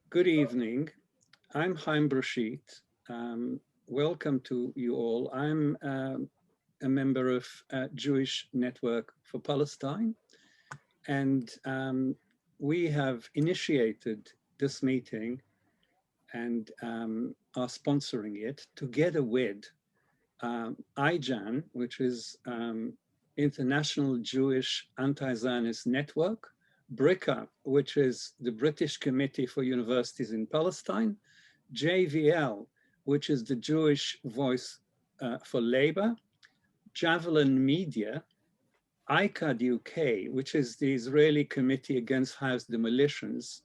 Good evening. I'm Haim Bresheeth. Welcome to you all. I'm a member of Jewish Network for Palestine, and we have initiated this meeting and are sponsoring it together with IJAN, which is International Jewish Anti-Zionist Network, BRICA, which is the British Committee for Universities in Palestine, JVL, which is the Jewish Voice for Labour, Javelin Media, ICAD UK, which is the Israeli Committee Against House Demolitions,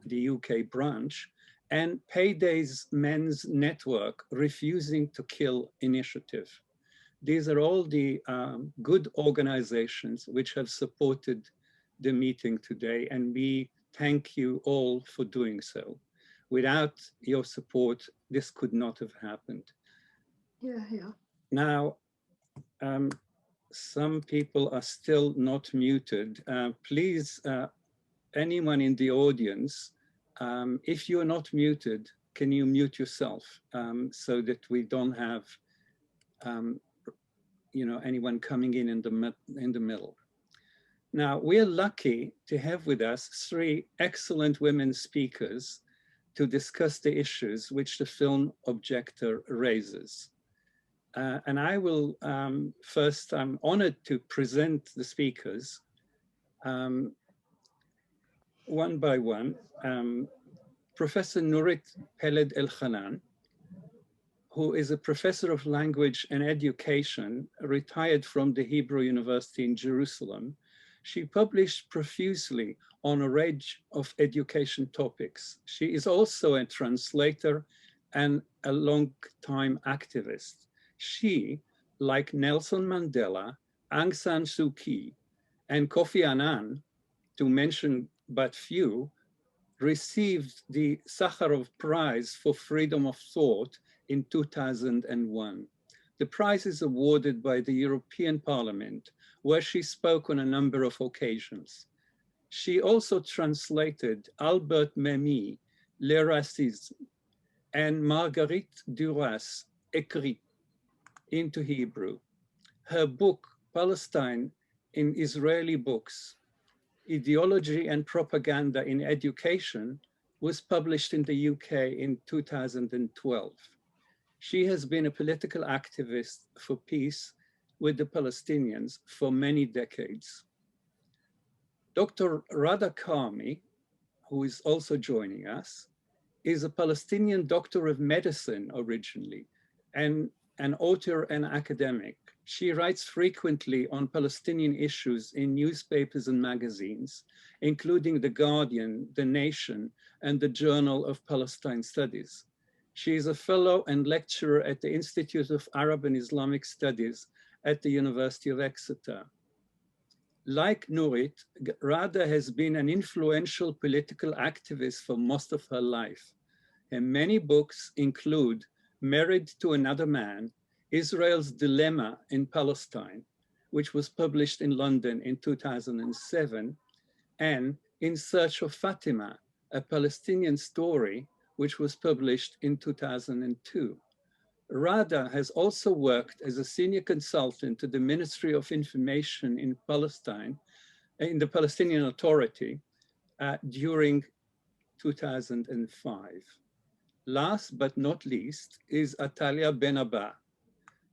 the UK branch, and Payday's Men's Network, Refusing to Kill Initiative. These are all the good organizations which have supported the meeting today, and we thank you all for doing so. Without your support, this could not have happened. Yeah. Now, some people are still not muted. Please, anyone in the audience, if you're not muted, can you mute yourself so that we don't have anyone coming in the middle. Now, we're lucky to have with us three excellent women speakers to discuss the issues which the film Objector raises. And I will first, I'm honored to present the speakers one by one. Professor Nurit Peled-Elhanan, who is a professor of language and education, retired from the Hebrew University in Jerusalem. She published profusely on a range of education topics. She is also a translator and a long-time activist. She, like Nelson Mandela, Aung San Suu Kyi, and Kofi Annan, to mention but few, received the Sakharov Prize for Freedom of Thought in 2001. The prize is awarded by the European Parliament, where she spoke on a number of occasions. She also translated Albert Memmi, Le Racisme, and Marguerite Duras' Écrit into Hebrew. Her book, Palestine in Israeli Books, Ideology and Propaganda in Education, was published in the UK in 2012. She has been a political activist for peace with the Palestinians for many decades. Dr. Ghada Karmi, who is also joining us, is a Palestinian doctor of medicine originally, and an author and academic. She writes frequently on Palestinian issues in newspapers and magazines, including The Guardian, The Nation, and the Journal of Palestine Studies. She is a fellow and lecturer at the Institute of Arab and Islamic Studies at the University of Exeter. Like Nurit, Ghada has been an influential political activist for most of her life. And many books include Married to Another Man, Israel's Dilemma in Palestine, which was published in London in 2007, and In Search of Fatima, a Palestinian story, which was published in 2002. Ghada has also worked as a senior consultant to the Ministry of Information in Palestine, in the Palestinian Authority, during 2005. Last but not least is Atalya Ben-Abba.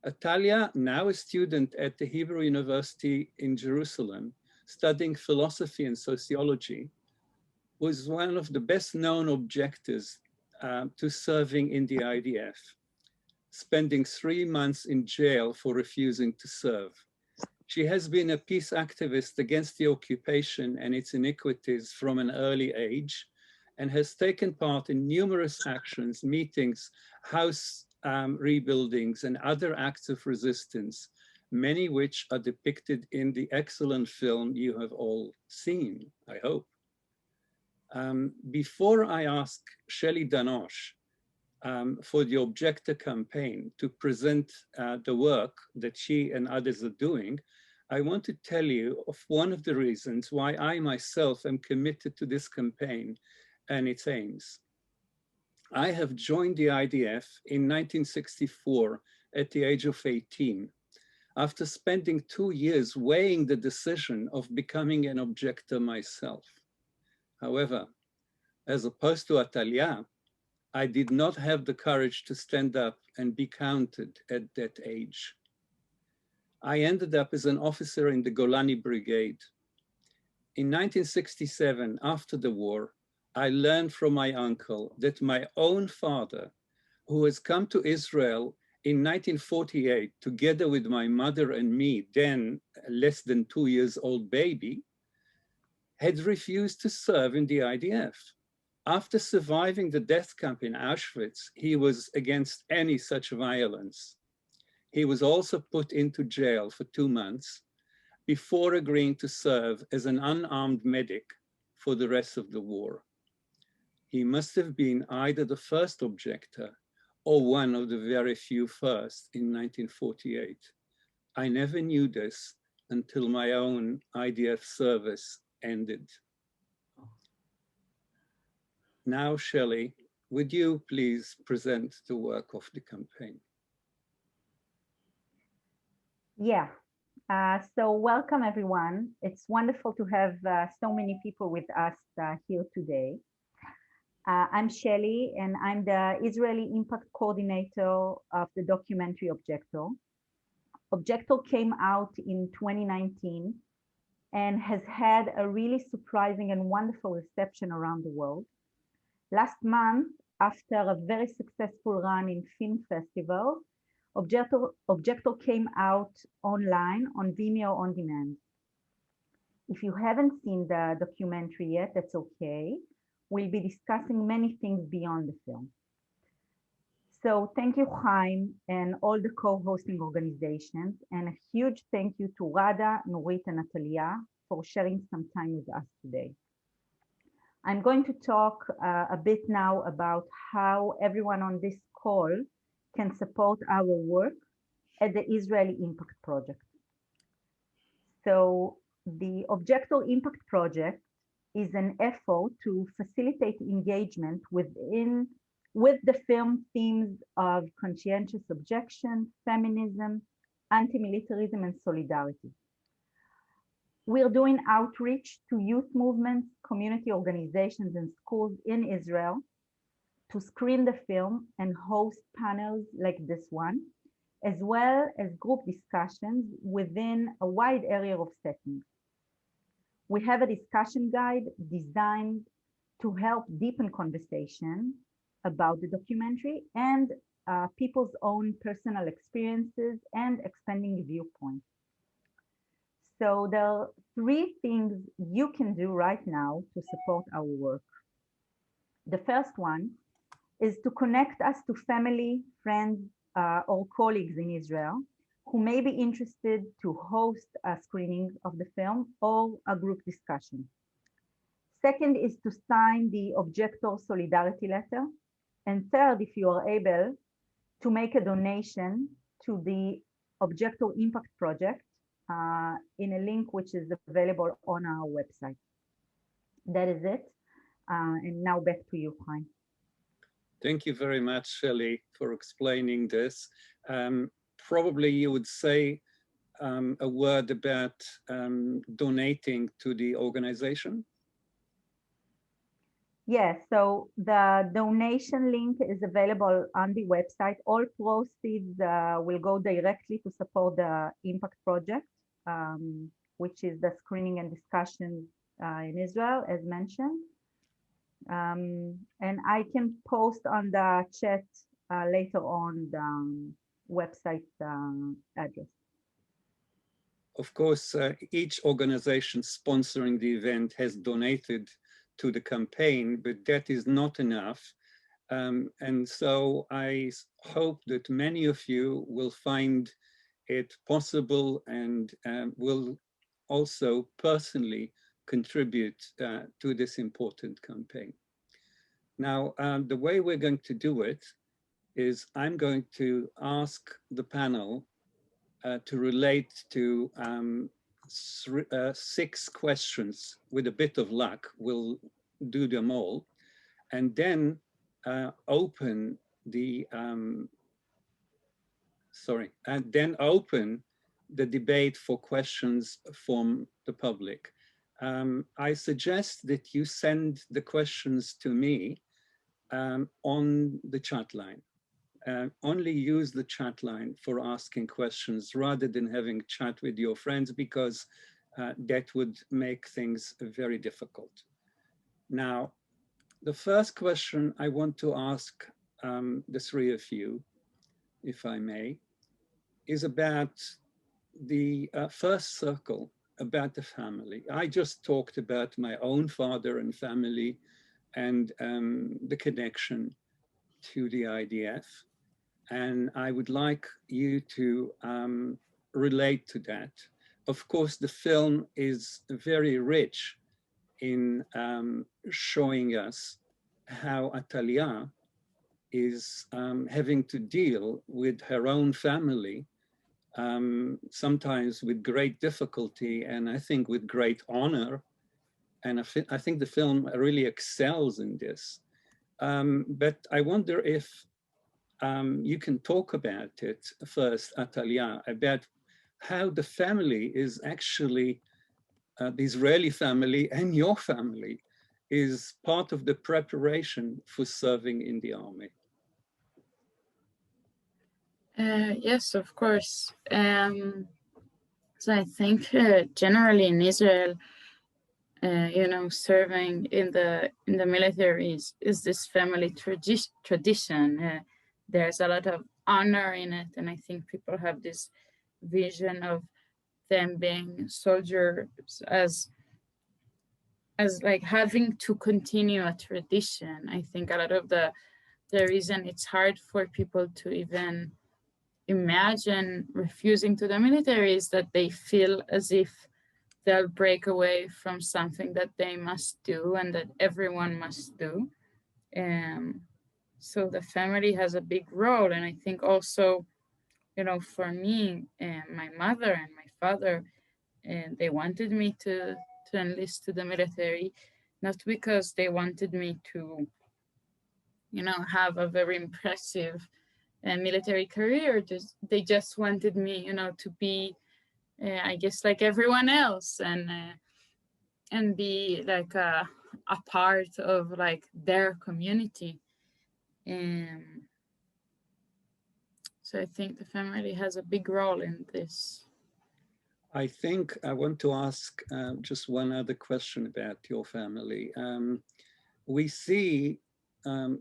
Atalya, now a student at the Hebrew University in Jerusalem, studying philosophy and sociology, was one of the best known objectors to serving in the IDF, spending 3 months in jail for refusing to serve. She has been a peace activist against the occupation and its iniquities from an early age, and has taken part in numerous actions, meetings, house rebuildings, and other acts of resistance, many which are depicted in the excellent film you have all seen, I hope. Before I ask Shelley Danosh for the Objector campaign to present the work that she and others are doing, I want to tell you of one of the reasons why I myself am committed to this campaign and its aims. I have joined the IDF in 1964 at the age of 18, after spending 2 years weighing the decision of becoming an objector myself. However, as opposed to Atalya, I did not have the courage to stand up and be counted at that age. I ended up as an officer in the Golani Brigade. In 1967, after the war, I learned from my uncle that my own father, who has come to Israel in 1948, together with my mother and me, then less than 2 years old baby, had refused to serve in the IDF. After surviving the death camp in Auschwitz, he was against any such violence. He was also put into jail for 2 months before agreeing to serve as an unarmed medic for the rest of the war. He must have been either the first objector or one of the very few first in 1948. I never knew this until my own IDF service ended. Now, Shelley, would you please present the work of the campaign? Yeah, so welcome everyone. It's wonderful to have so many people with us here today. I'm Shelley, and I'm the Israeli Impact Coordinator of the documentary Objector. Objector came out in 2019 and has had a really surprising and wonderful reception around the world. Last month, after a very successful run in film festival, Objector came out online on Vimeo on demand. If you haven't seen the documentary yet, that's okay. We'll be discussing many things beyond the film. So thank you, Haim, and all the co-hosting organizations, and a huge thank you to Ghada, Nurit, and Atalya for sharing some time with us today. I'm going to talk a bit now about how everyone on this call can support our work at the Israeli Impact Project. So the Objector Impact Project is an effort to facilitate engagement with the film themes of conscientious objection, feminism, anti-militarism, and solidarity. We're doing outreach to youth movements, community organizations, and schools in Israel to screen the film and host panels like this one, as well as group discussions within a wide area of settings. We have a discussion guide designed to help deepen conversation about the documentary and people's own personal experiences and expanding viewpoints. So there are 3 things you can do right now to support our work. The first one is to connect us to family, friends, or colleagues in Israel who may be interested to host a screening of the film or a group discussion. Second is to sign the Objector Solidarity Letter. And third, if you are able, to make a donation to the Objector Impact Project in a link which is available on our website. That is it. And now back to you, Haim. Thank you very much, Shelley, for explaining this. Probably you would say a word about donating to the organization. Yes, so the donation link is available on the website. All proceeds will go directly to support the Impact Project, which is the screening and discussion in Israel, as mentioned. And I can post on the chat later on the website address. Of course, each organization sponsoring the event has donated to the campaign, but that is not enough. And so I hope that many of you will find it possible and will also personally contribute to this important campaign. Now, the way we're going to do it is I'm going to ask the panel to relate to 6 questions. With a bit of luck, we'll do them all. and then open the debate for questions from the public. I suggest that you send the questions to me on the chat line. Only use the chat line for asking questions rather than having chat with your friends, because that would make things very difficult. Now, the first question I want to ask the three of you, if I may, is about the first circle, about the family. I just talked about my own father and family and the connection to the IDF. And I would like you to relate to that. Of course, the film is very rich in showing us how Atalya is having to deal with her own family, sometimes with great difficulty, and I think with great honor. And I think the film really excels in this. But I wonder if you can talk about it first, Atalya, about how the family is actually, the Israeli family and your family, is part of the preparation for serving in the army. Yes, of course. So I think generally in Israel, serving in the military is this family tradition. There's a lot of honor in it, and I think people have this vision of them being soldiers as like having to continue a tradition. I think a lot of the reason it's hard for people to even imagine refusing to the military is that they feel as if they'll break away from something that they must do and that everyone must do. So the family has a big role. And I think also, for me, my mother and my father, they wanted me to enlist to the military, not because they wanted me to, have a very impressive military career. They just wanted me, to be, I guess, like everyone else, and be like a part of like their community. So I think the family has a big role in this. I think I want to ask just one other question about your family. We see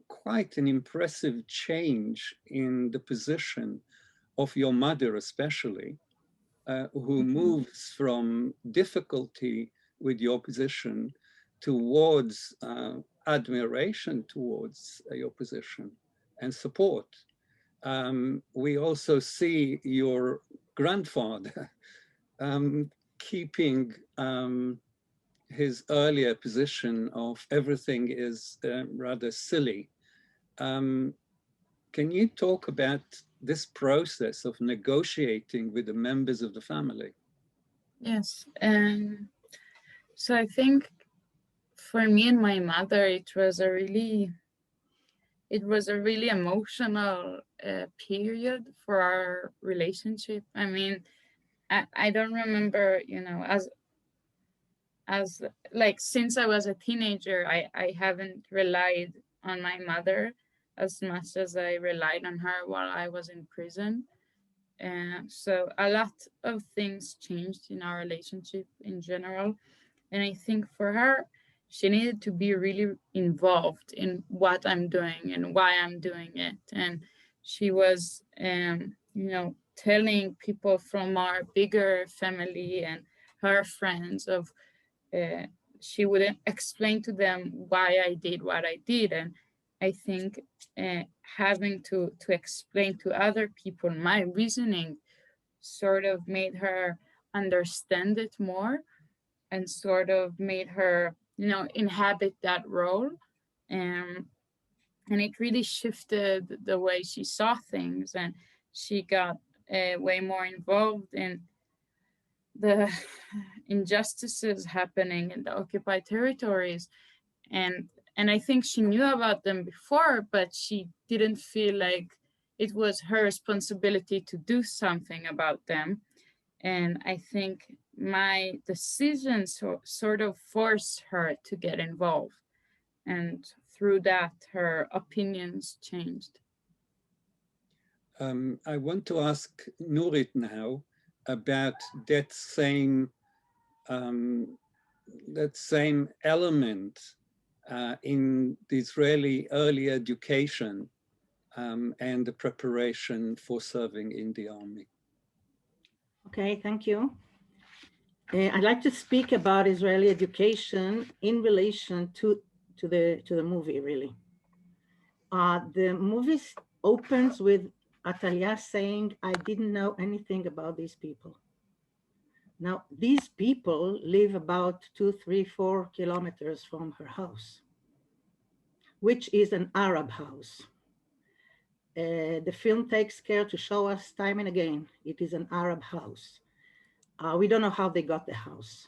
quite an impressive change in the position of your mother, especially, who moves from difficulty with your position towards admiration towards your position and support. We also see your grandfather keeping his earlier position of everything is rather silly. Can you talk about this process of negotiating with the members of the family? Yes. So I think for me and my mother, it was a really emotional period for our relationship. I mean, I don't remember, as like since I was a teenager, I haven't relied on my mother as much as I relied on her while I was in prison. And so a lot of things changed in our relationship in general. And I think for her, she needed to be really involved in what I'm doing and why I'm doing it. And she was, telling people from our bigger family and her friends of, she would explain to them why I did what I did. And I think having to explain to other people my reasoning sort of made her understand it more and sort of made her, inhabit that role. And it really shifted the way she saw things, and she got way more involved in the injustices happening in the occupied territories. And And I think she knew about them before, but she didn't feel like it was her responsibility to do something about them. And I think my decisions sort of forced her to get involved. And through that, her opinions changed. I want to ask Nurit now about that same element in the Israeli early education and the preparation for serving in the army. Okay, thank you. I'd like to speak about Israeli education in relation to the movie, really. The movie opens with Atalya saying, "I didn't know anything about these people." Now, these people live about 2, 3, 4 kilometers from her house, which is an Arab house. The film takes care to show us time and again, it is an Arab house. We don't know how they got the house.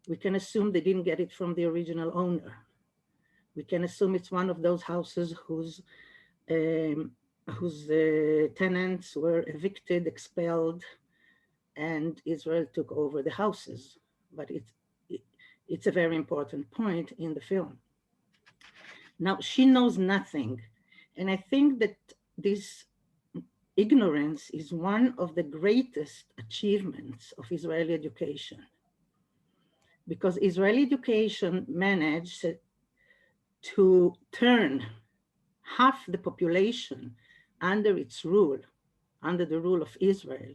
We can assume they didn't get it from the original owner. We can assume it's one of those houses whose tenants were evicted, expelled, and Israel took over the houses. But it's a very important point in the film. Now, she knows nothing. And I think that this ignorance is one of the greatest achievements of Israeli education, because Israeli education managed to turn half the population under its rule, under the rule of Israel,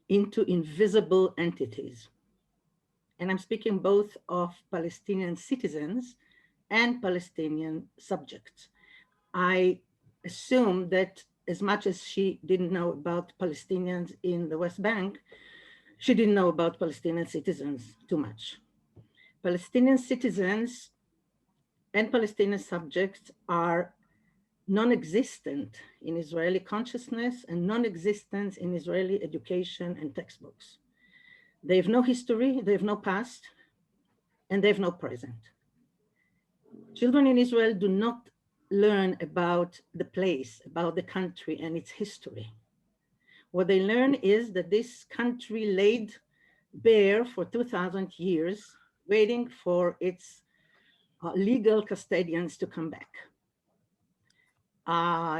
into invisible entities. And I'm speaking both of Palestinian citizens and Palestinian subjects. I assume that as much as she didn't know about Palestinians in the West Bank, she didn't know about Palestinian citizens too much. Palestinian citizens and Palestinian subjects are non-existent in Israeli consciousness and non-existent in Israeli education and textbooks. They have no history, they have no past, and they have no present. Children in Israel do not learn about the place, about the country and its history. What they learn is that this country laid bare for 2,000 years, waiting for its legal custodians to come back.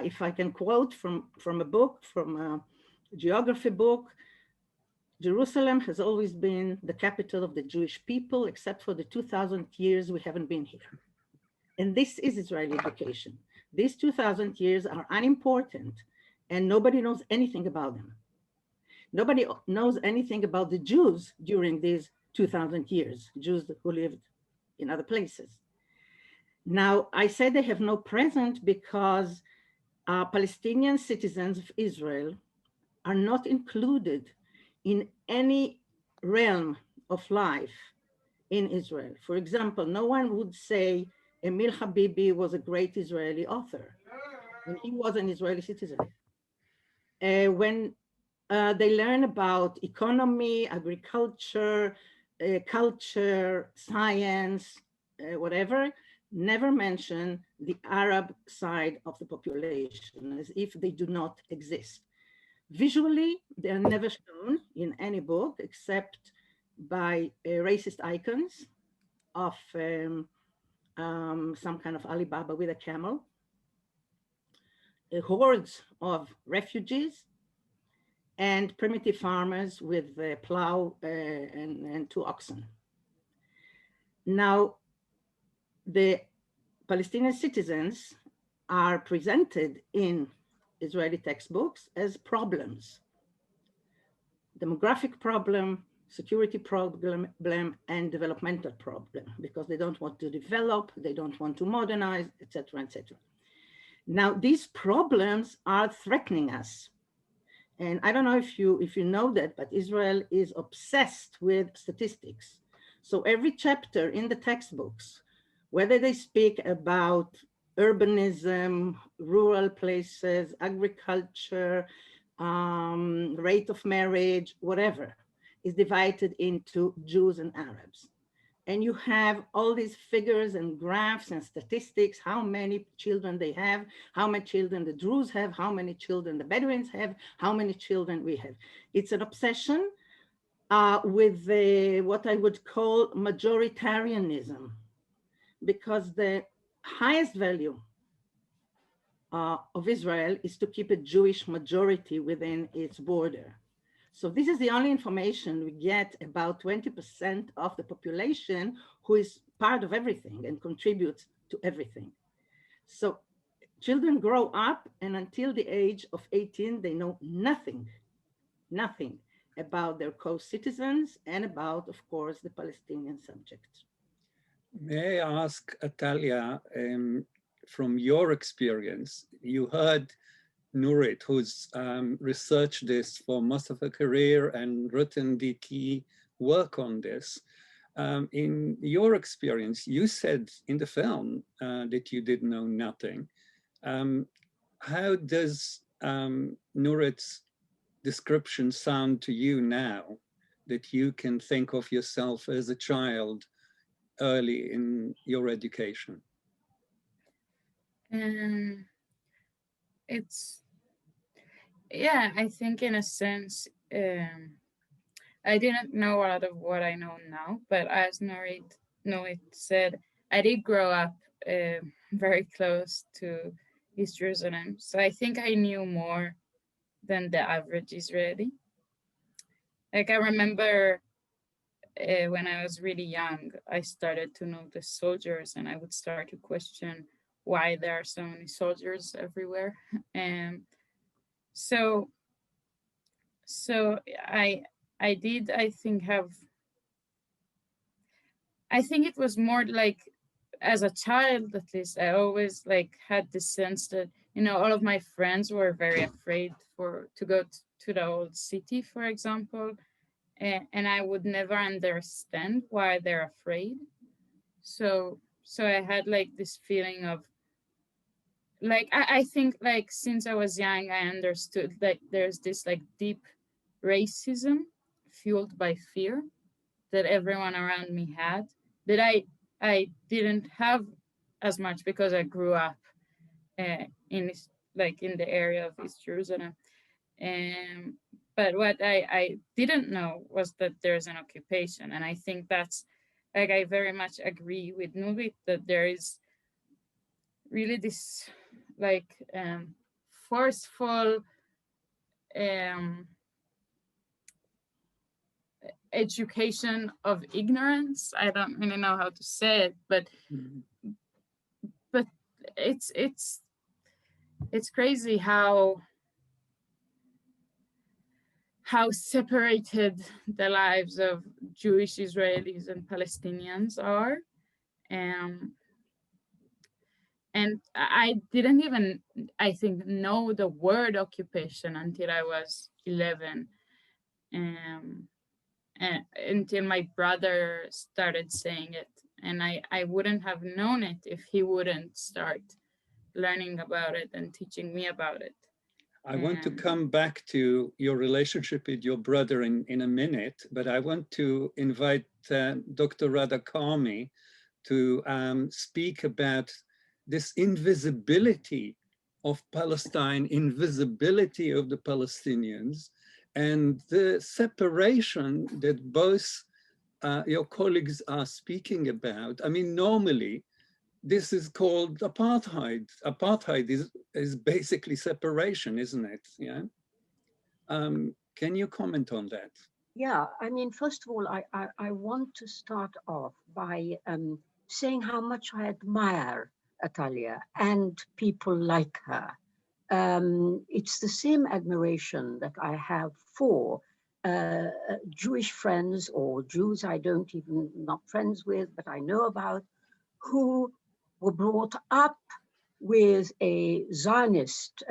If I can quote from a book, from a geography book, Jerusalem has always been the capital of the Jewish people, except for the 2,000 years we haven't been here. And this is Israeli education. These 2,000 years are unimportant and nobody knows anything about them. Nobody knows anything about the Jews during these 2,000 years, Jews who lived in other places. Now, I say they have no present because Palestinian citizens of Israel are not included in any realm of life in Israel. For example, no one would say Emil Habibi was a great Israeli author when he was an Israeli citizen. When they learn about economy, agriculture, culture, science, whatever, never mention the Arab side of the population, as if they do not exist. Visually, they are never shown in any book except by racist icons of some kind of Alibaba with a camel, hordes of refugees, and primitive farmers with a plow and 2 oxen. Now, the Palestinian citizens are presented in Israeli textbooks as problems: demographic problem, security problem, and developmental problem, because they don't want to develop, they don't want to modernize, etc., etc. Now, these problems are threatening us. And I don't know if you know that, but Israel is obsessed with statistics. So every chapter in the textbooks, whether they speak about urbanism, rural places, agriculture, rate of marriage, whatever, is divided into Jews and Arabs. and you have all these figures and graphs and statistics, how many children they have, how many children the Druze have, how many children the Bedouins have, how many children we have. It's an obsession with what I would call majoritarianism, because the highest value of Israel is to keep a Jewish majority within its border. So this is the only information we get about 20% of the population who is part of everything and contributes to everything. So children grow up, and until the age of 18, they know nothing about their co-citizens and about, of course, the Palestinian subject. May I ask, Atalya, from your experience, you heard Nurit, who's researched this for most of her career and written the key work on this. In your experience, you said in the film that you did know nothing. How does Nurit's description sound to you now that you can think of yourself as a child early in your education? Yeah, I think in a sense, I didn't know a lot of what I know now, but as Nurit said, I did grow up very close to East Jerusalem. So I think I knew more than the average Israeli. Like I remember when I was really young, I started to know the soldiers, and I would start to question why there are so many soldiers everywhere. So I did, I think it was more like, as a child, at least, I always like had the sense that, you know, all of my friends were very afraid to go to the old city, for example, and I would never understand why they're afraid. So I had like this feeling of, like, I think like since I was young, I understood that there's this like deep racism fueled by fear that everyone around me had, that I didn't have as much because I grew up in the area of East Jerusalem. But what I didn't know was that there's an occupation. And I think that's, like, I very much agree with Nurit that there is really this like forceful education of ignorance. I don't really know how to say it, but it's crazy how separated the lives of Jewish Israelis and Palestinians are. And I didn't even, I think, know the word occupation until I was 11. Until my brother started saying it. And I wouldn't have known it if he wouldn't start learning about it and teaching me about it. I want to come back to your relationship with your brother in a minute, but I want to invite Dr. Ghada Karmi to speak about this invisibility of Palestine, invisibility of the Palestinians, and the separation that both your colleagues are speaking about. I mean, normally, this is called apartheid. Apartheid is basically separation, isn't it? Yeah. Can you comment on that? Yeah, I mean, first of all, I want to start off by saying how much I admire Atalya and people like her. It's the same admiration that I have for Jewish friends or Jews I don't even, not friends with, but I know about, who were brought up with a Zionist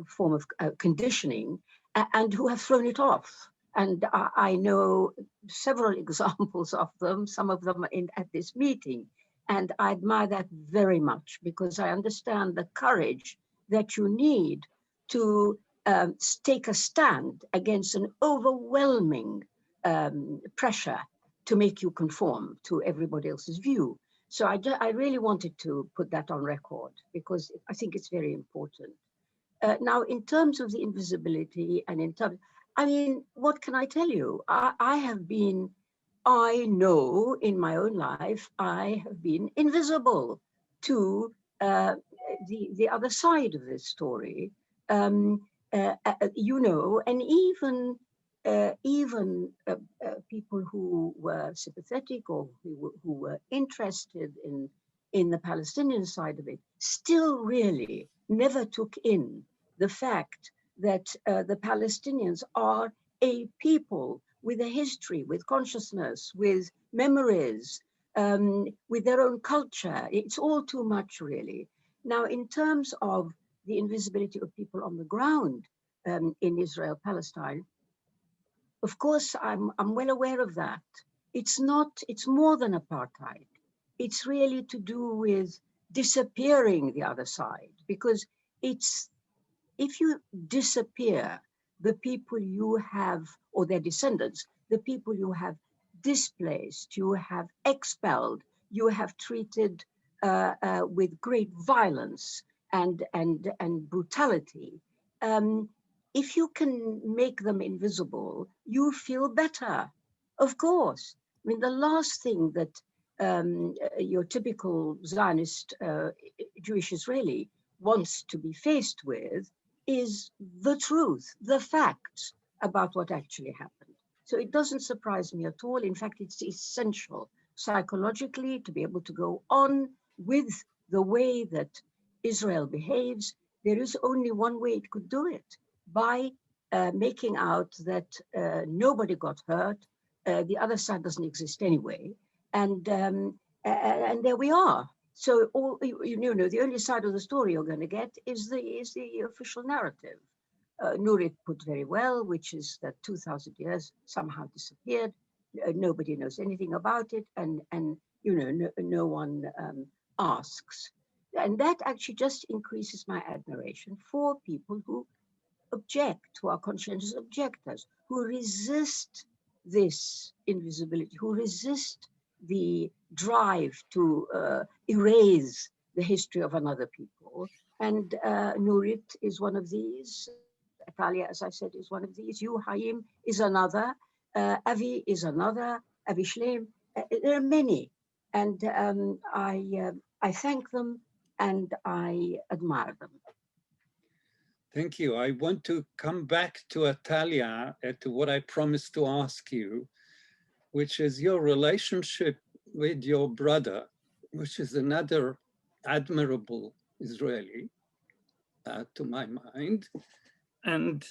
form of conditioning and who have thrown it off. And I know several examples of them, some of them at this meeting. And I admire that very much because I understand the courage that you need to take a stand against an overwhelming pressure to make you conform to everybody else's view. So I really wanted to put that on record because I think it's very important. Now, in terms of the invisibility and in terms, I mean, what can I tell you? I know in my own life, I have been invisible to the other side of this story, you know, and even people who were sympathetic or who were interested in the Palestinian side of it still really never took in the fact that the Palestinians are a people with a history, with consciousness, with memories, with their own culture. It's all too much, really. Now, in terms of the invisibility of people on the ground in Israel, Palestine, of course, I'm well aware of that. It's more than apartheid. It's really to do with disappearing the other side, because if you disappear the people you have, or their descendants, the people you have displaced, you have expelled, you have treated with great violence and brutality. If you can make them invisible, you feel better, of course. I mean, the last thing that your typical Zionist Jewish Israeli wants to be faced with is the truth, the facts about what actually happened. So it doesn't surprise me at all. In fact, it's essential psychologically to be able to go on with the way that Israel behaves. There is only one way it could do it, by making out that nobody got hurt, the other side doesn't exist anyway, and there we are. So you know, the only side of the story you're going to get is the official narrative. Nurit put very well, which is that 2,000 years somehow disappeared. Nobody knows anything about it, and you know, no one asks. And that actually just increases my admiration for people who object, who are conscientious objectors, who resist this invisibility, who resist the drive to erase the history of another people. And Nurit is one of these. Atalya, as I said, is one of these. You, Haim, is another. Avi is another. Avi Shleim. There are many. And I thank them and I admire them. Thank you. I want to come back to Atalya, to what I promised to ask you, which is your relationship with your brother, which is another admirable Israeli, to my mind. And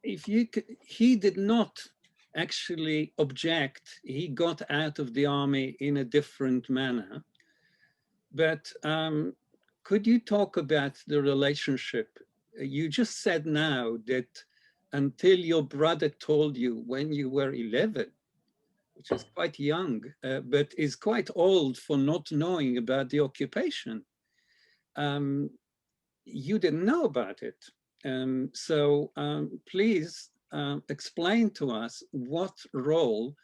if you could, he did not actually object. He got out of the army in a different manner. But could you talk about the relationship? You just said now that until your brother told you when you were 11, which is quite young, but is quite old for not knowing about the occupation, you didn't know about it. So please explain to us what role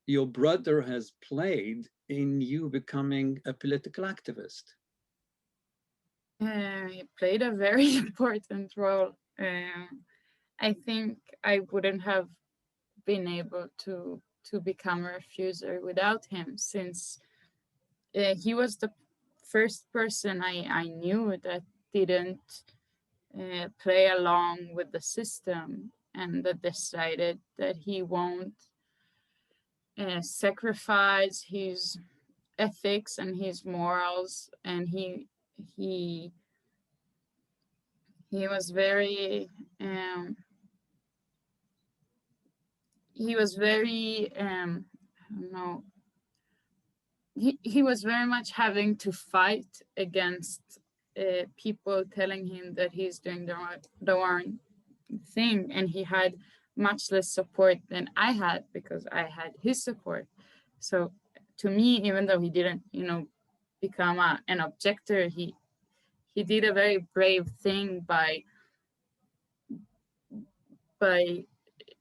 your brother has played in you becoming a political activist. He played a very important role. I think I wouldn't have been able to become a refuser without him, since he was the first person I knew that didn't play along with the system and that decided that he won't sacrifice his ethics and his morals, and he was very I don't know, he was very much having to fight against people telling him that he's doing the wrong thing, and he had much less support than I had because I had his support. So to me, even though he didn't, you know, become an objector, he did a very brave thing by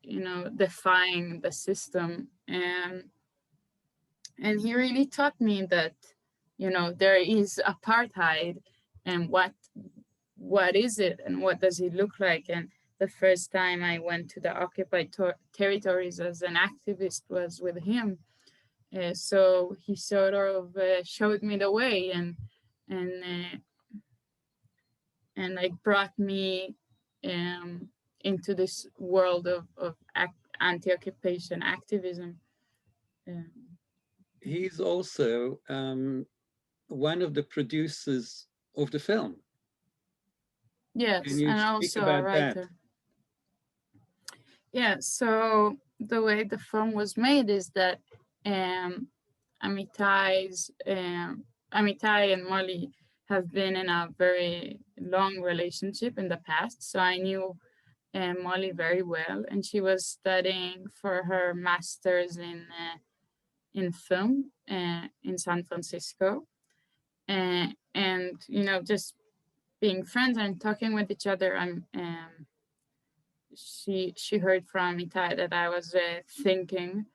you know, defying the system. And And he really taught me that, you know, there is apartheid, and what is it and what does it look like. And the first time I went to the occupied territories as an activist was with him. So he sort of showed me the way and like brought me into this world of anti-occupation activism. He's also one of the producers of the film. Yes, Can you and speak also a about writer. that? Yeah, so the way the film was made is that Amitai and Molly have been in a very long relationship in the past. So I knew Molly very well, and she was studying for her master's in film in San Francisco. And you know, just being friends and talking with each other, she heard from Amitai that I was thinking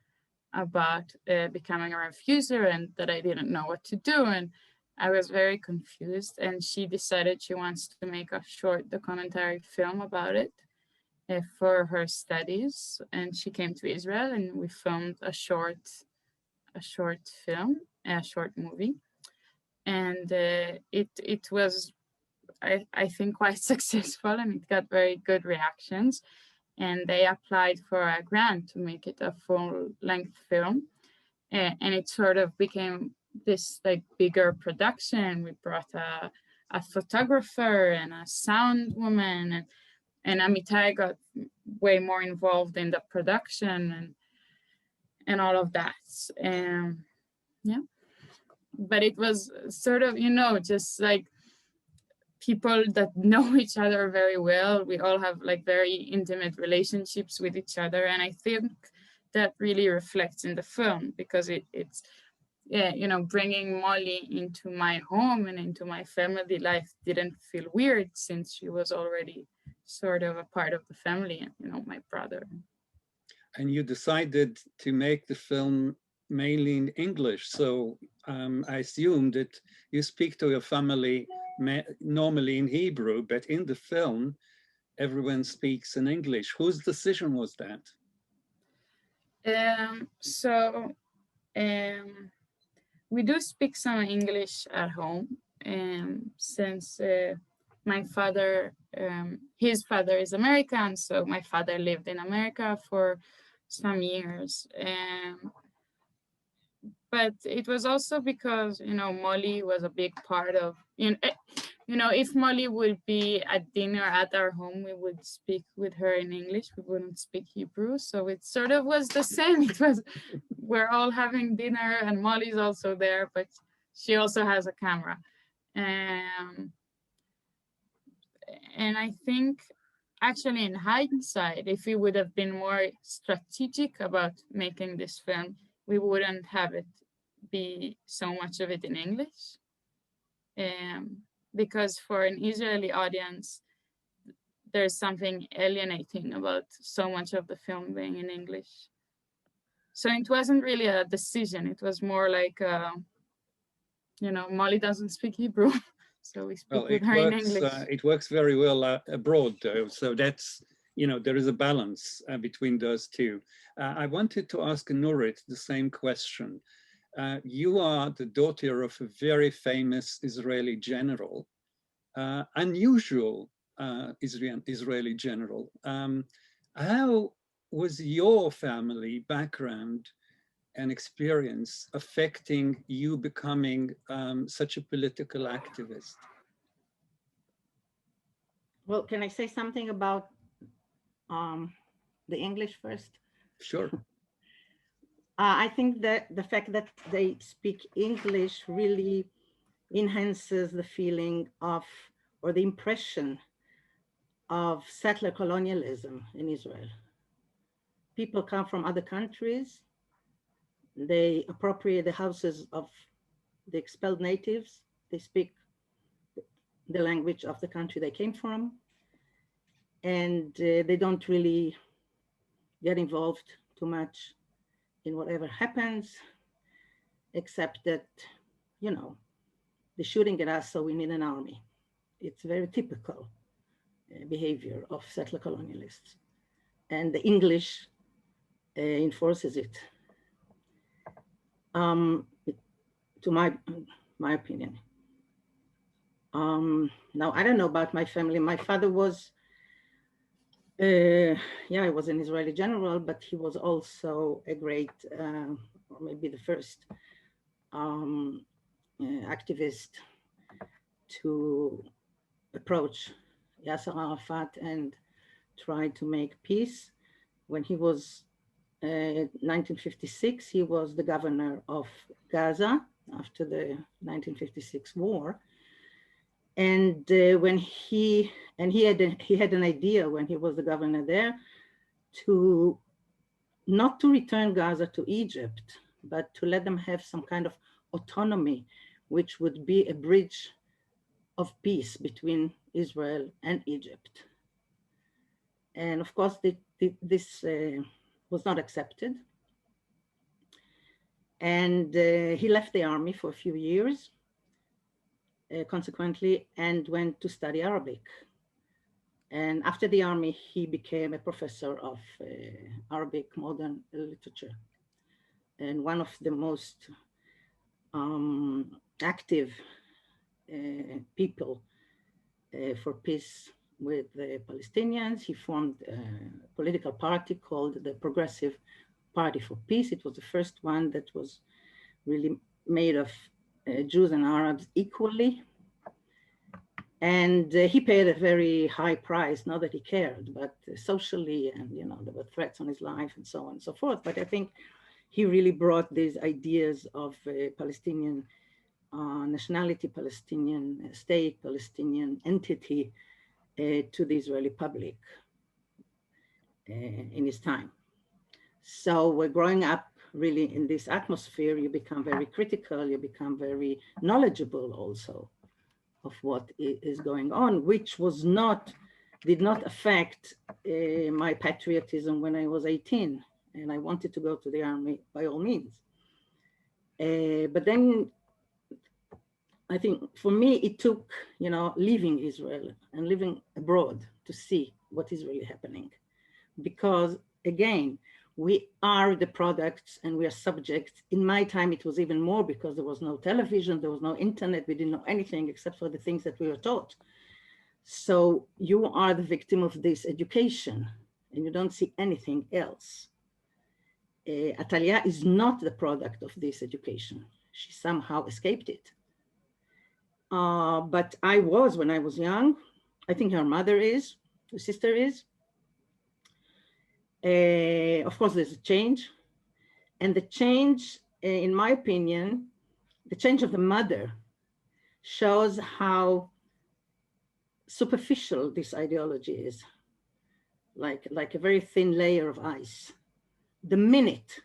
about becoming a refuser and that I didn't know what to do. And I was very confused. And she decided she wants to make a short documentary film about it for her studies. And she came to Israel and we filmed a short film, a short movie. And it was, I think, quite successful, and it got very good reactions. And they applied for a grant to make it a full-length film. And it sort of became this like bigger production. We brought a photographer and a sound woman, and Amitai got way more involved in the production and all of that. Yeah, but it was sort of, you know, just like people that know each other very well. We all have like very intimate relationships with each other. And I think that really reflects in the film, because it's, yeah, you know, bringing Molly into my home and into my family life didn't feel weird, since she was already sort of a part of the family, you know, my brother. And you decided to make the film mainly in English. So I assume that you speak to your family normally in Hebrew, but in the film, everyone speaks in English. Whose decision was that? We do speak some English at home, since my father, his father is American, so my father lived in America for some years. But it was also because, you know, Molly was a big part of, you know, if Molly would be at dinner at our home, we would speak with her in English. We wouldn't speak Hebrew. So it sort of was the same. It was, we're all having dinner and Molly's also there, but she also has a camera. And I think actually in hindsight, if we would have been more strategic about making this film, we wouldn't have it be so much of it in English. Because for an Israeli audience, there's something alienating about so much of the film being in English. So it wasn't really a decision. It was more like, you know, Molly doesn't speak Hebrew, so we speak with her in English. It works very well abroad, though. So that's, you know, there is a balance between those two. I wanted to ask Nurit the same question. You are the daughter of a very famous Israeli general, unusual Israeli general. How was your family background and experience affecting you becoming such a political activist? Well, can I say something about the English first? Sure. I think that the fact that they speak English really enhances the feeling of, or the impression of, settler colonialism in Israel. People come from other countries. They appropriate the houses of the expelled natives. They speak the language of the country they came from. And they don't really get involved too much in whatever happens. except that, you know, they're shooting at us, so we need an army. It's very typical behavior of settler colonialists. And the English enforces it, to my opinion. Now, I don't know about my family. My father was, he was an Israeli general, but he was also a great, or maybe the first activist to approach Yasser Arafat and try to make peace. When he was 1956, he was the governor of Gaza after the 1956 war. And when he had an idea when he was the governor there to not to return Gaza to Egypt, but to let them have some kind of autonomy, which would be a bridge of peace between Israel and Egypt. And of course, this was not accepted. And he left the army for a few years, consequently, and went to study Arabic. And after the army, he became a professor of Arabic modern literature. And one of the most active people for peace with the Palestinians. He formed a political party called the Progressive Party for Peace. It was the first one that was really made of Jews and Arabs equally. And he paid a very high price, not that he cared, but socially, and you know, there were threats on his life and so on and so forth. But I think he really brought these ideas of Palestinian nationality, Palestinian state, Palestinian entity to the Israeli public in his time. So we're growing up really in this atmosphere. You become very critical, you become very knowledgeable also of what is going on, which did not affect my patriotism when I was 18, and I wanted to go to the army by all means. But then I think for me, it took, you know, leaving Israel and living abroad to see what is really happening. Because again, we are the products and we are subjects. In my time, it was even more because there was no television, there was no internet, we didn't know anything except for the things that we were taught. So you are the victim of this education and you don't see anything else. Atalya is not the product of this education. She somehow escaped it. But I was, when I was young, I think her mother is, her sister is. Of course, there's a change. And the change, in my opinion, the change of the mother shows how superficial this ideology is, like a very thin layer of ice. The minute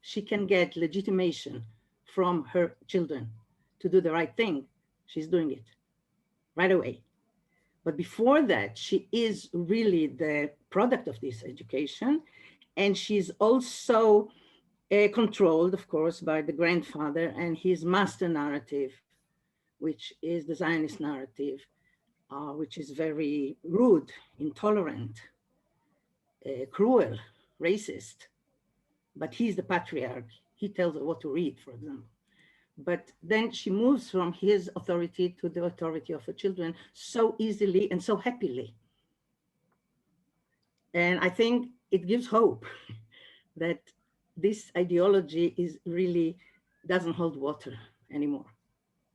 she can get legitimation from her children to do the right thing, she's doing it right away. But before that, she is really the product of this education. And she's also controlled, of course, by the grandfather and his master narrative, which is the Zionist narrative, which is very rude, intolerant, cruel, racist. But he's the patriarch. He tells her what to read, for example. But then she moves from his authority to the authority of her children so easily and so happily. And I think it gives hope that this ideology is really doesn't hold water anymore,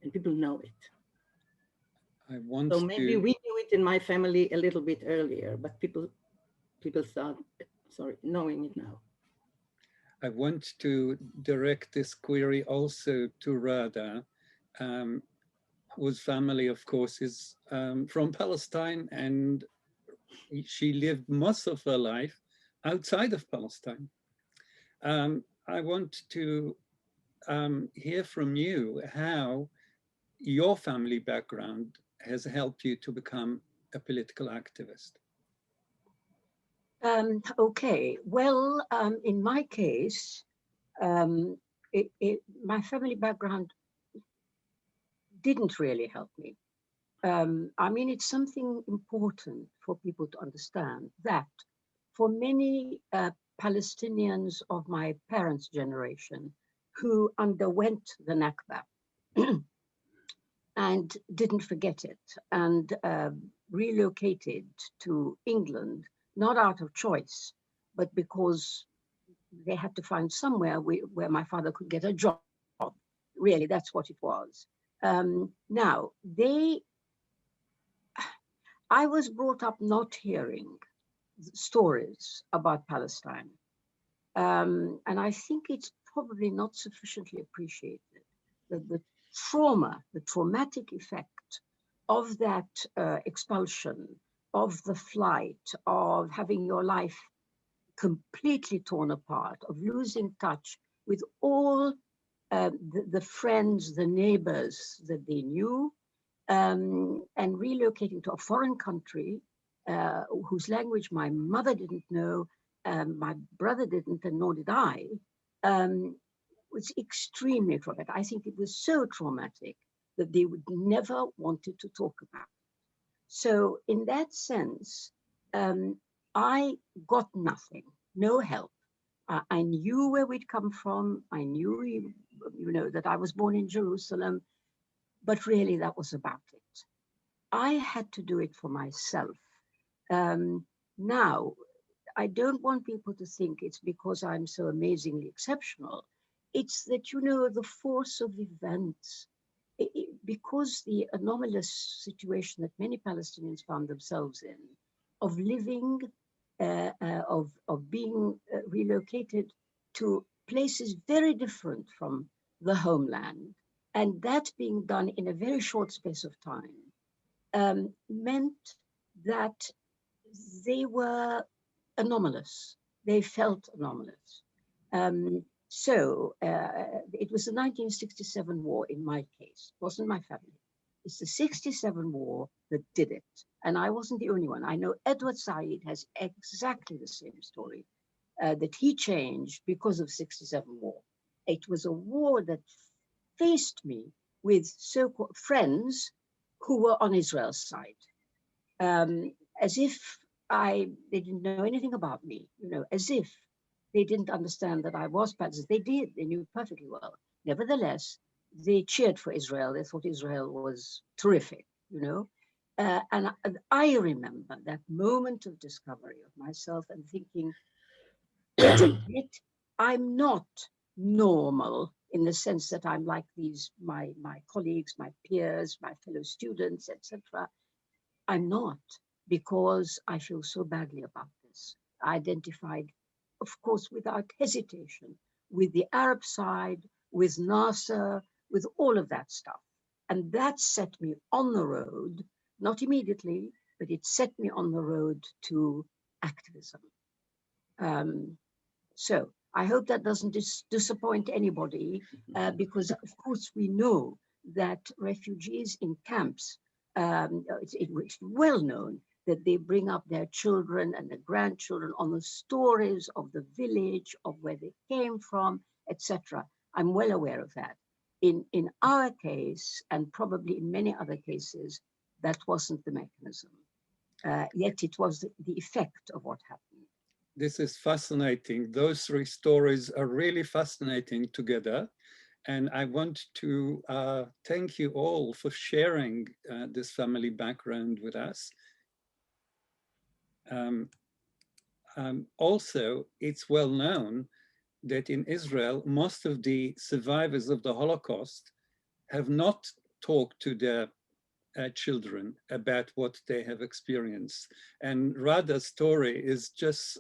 and people know it. So maybe we knew it in my family a little bit earlier, but people start, knowing it now. I want to direct this query also to Ghada, whose family, of course, is from Palestine, and she lived most of her life outside of Palestine. I want to hear from you how your family background has helped you to become a political activist. Okay, well, in my case, my family background didn't really help me. I mean, it's something important for people to understand that for many Palestinians of my parents' generation who underwent the Nakba and didn't forget it and relocated to England, not out of choice, but because they had to find somewhere where my father could get a job. Really, that's what it was. Now, I was brought up not hearing stories about Palestine. And I think it's probably not sufficiently appreciated that the traumatic effect of that expulsion, of the flight, of having your life completely torn apart, of losing touch with all the friends, the neighbors that they knew, and relocating to a foreign country whose language my mother didn't know, my brother didn't, and nor did I, was extremely traumatic. I think it was so traumatic that they would never wanted to talk about it. So in that sense, I got nothing, no help. I knew where we'd come from. I knew, you know, that I was born in Jerusalem, but really that was about it. I had to do it for myself. Now, I don't want people to think it's because I'm so amazingly exceptional. It's that, you know, the force of events, because the anomalous situation that many Palestinians found themselves in, of living, of being relocated to places very different from the homeland, and that being done in a very short space of time, meant that they were anomalous. They felt anomalous. So it was the 1967 war in my case. It wasn't my family. It's the 67 war that did it. And I wasn't the only one. I know Edward Said has exactly the same story, that he changed because of 67 war. It was a war that faced me with so-called friends who were on Israel's side, as if they didn't know anything about me, you know, as if they didn't understand that I was Palestinian. They did, they knew perfectly well. Nevertheless, they cheered for Israel. They thought Israel was terrific, you know. And I remember that moment of discovery of myself and thinking, I'm not normal in the sense that I'm like my colleagues, my peers, my fellow students, etc. I'm not, because I feel so badly about this. I identified, of course, without hesitation, with the Arab side, with Nasser, with all of that stuff. And that set me on the road, not immediately, but it set me on the road to activism. So I hope that doesn't disappoint anybody, because of course we know that refugees in camps, it's well known that they bring up their children and their grandchildren on the stories of the village, of where they came from, etc. I'm well aware of that. In our case, and probably in many other cases, that wasn't the mechanism. Yet it was the effect of what happened. This is fascinating. Those three stories are really fascinating together. And I want to thank you all for sharing this family background with us. Also, it's well known that in Israel, most of the survivors of the Holocaust have not talked to their children about what they have experienced. And Rada's story is just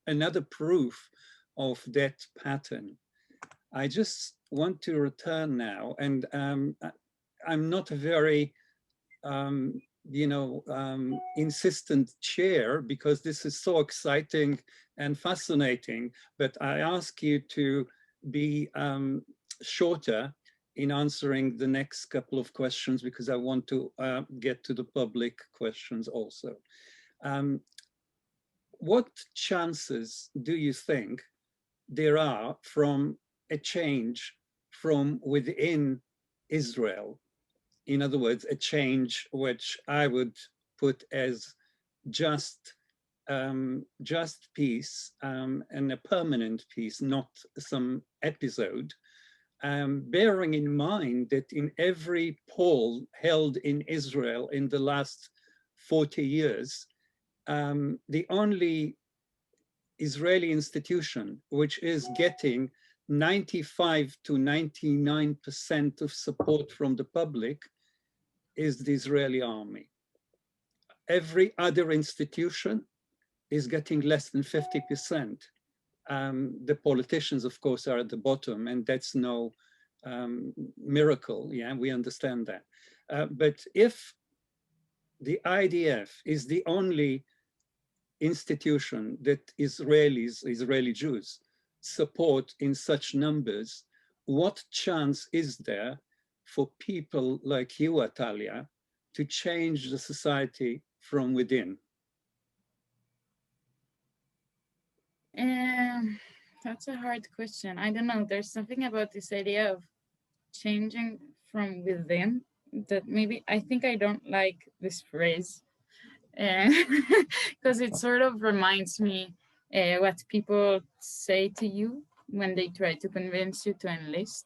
another proof of that pattern. I just want to return now, and I'm not a very, insistent chair, because this is so exciting and fascinating, but I ask you to be shorter in answering the next couple of questions, because I want to get to the public questions also. What chances do you think there are from a change from within Israel. In other words, a change which I would put as just peace and a permanent peace, not some episode, bearing in mind that in every poll held in Israel in the last 40 years, the only Israeli institution which is getting 95 to 99% of support from the public is the Israeli army. Every other institution is getting less than 50%. The politicians, of course, are at the bottom, and that's no miracle. Yeah, we understand that. But if the IDF is the only institution that Israeli Jews, support in such numbers, what chance is there for people like you, Atalya, to change the society from within? That's a hard question. I don't know. There's something about this idea of changing from within that maybe I think I don't like this phrase because it sort of reminds me what people say to you when they try to convince you to enlist.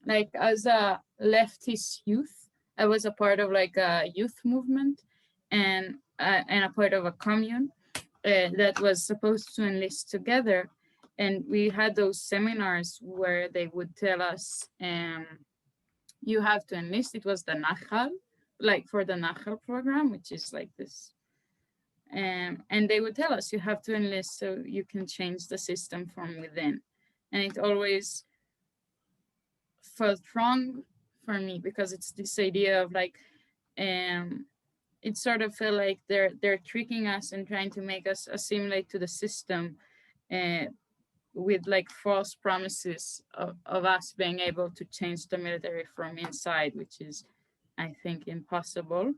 Like as a leftist youth, I was a part of like a youth movement and a part of a commune that was supposed to enlist together. And we had those seminars where they would tell us, you have to enlist. It was the Nahal, like for the Nahal program, which is like this. And they would tell us, you have to enlist so you can change the system from within. And it always felt wrong for me because it's this idea of like, it sort of felt like they're tricking us and trying to make us assimilate to the system with like false promises of us being able to change the military from inside, which is, I think, impossible.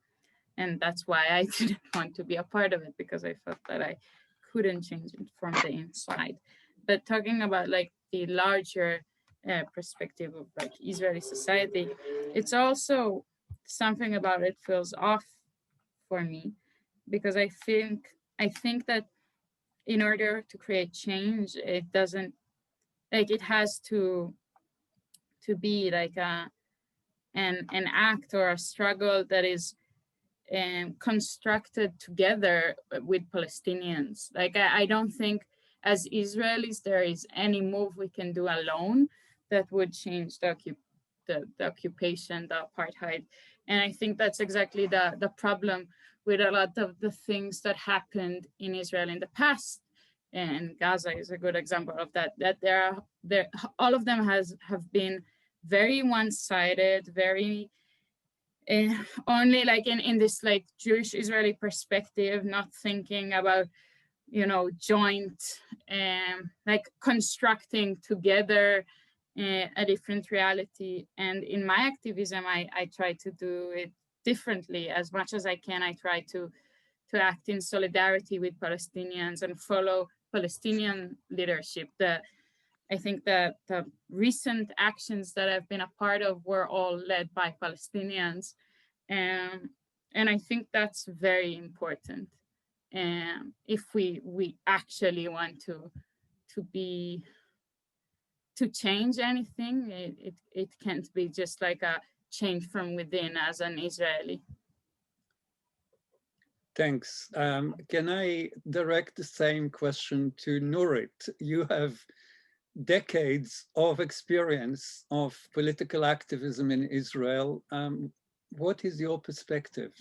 And that's why I didn't want to be a part of it, because I felt that I couldn't change it from the inside. But talking about like the larger perspective of like Israeli society, it's also something about it feels off for me, because I think that in order to create change, it doesn't, like it has to be like an act or a struggle that is constructed together with Palestinians. Like I don't think as Israelis there is any move we can do alone that would change the occupation, the apartheid. And I think that's exactly the problem with a lot of the things that happened in Israel in the past. And Gaza is a good example of that, that all of them have been very one-sided, very only like in this like Jewish Israeli perspective, not thinking about, you know, joint like constructing together a different reality. And in my activism, I try to do it differently as much as I can. I try to act in solidarity with Palestinians and follow Palestinian leadership. I think that the recent actions that I've been a part of were all led by Palestinians. And I think that's very important. If we actually want to change anything, it can't be just like a change from within as an Israeli. Thanks. Can I direct the same question to Nurit? You have decades of experience of political activism in Israel. What is your perspective?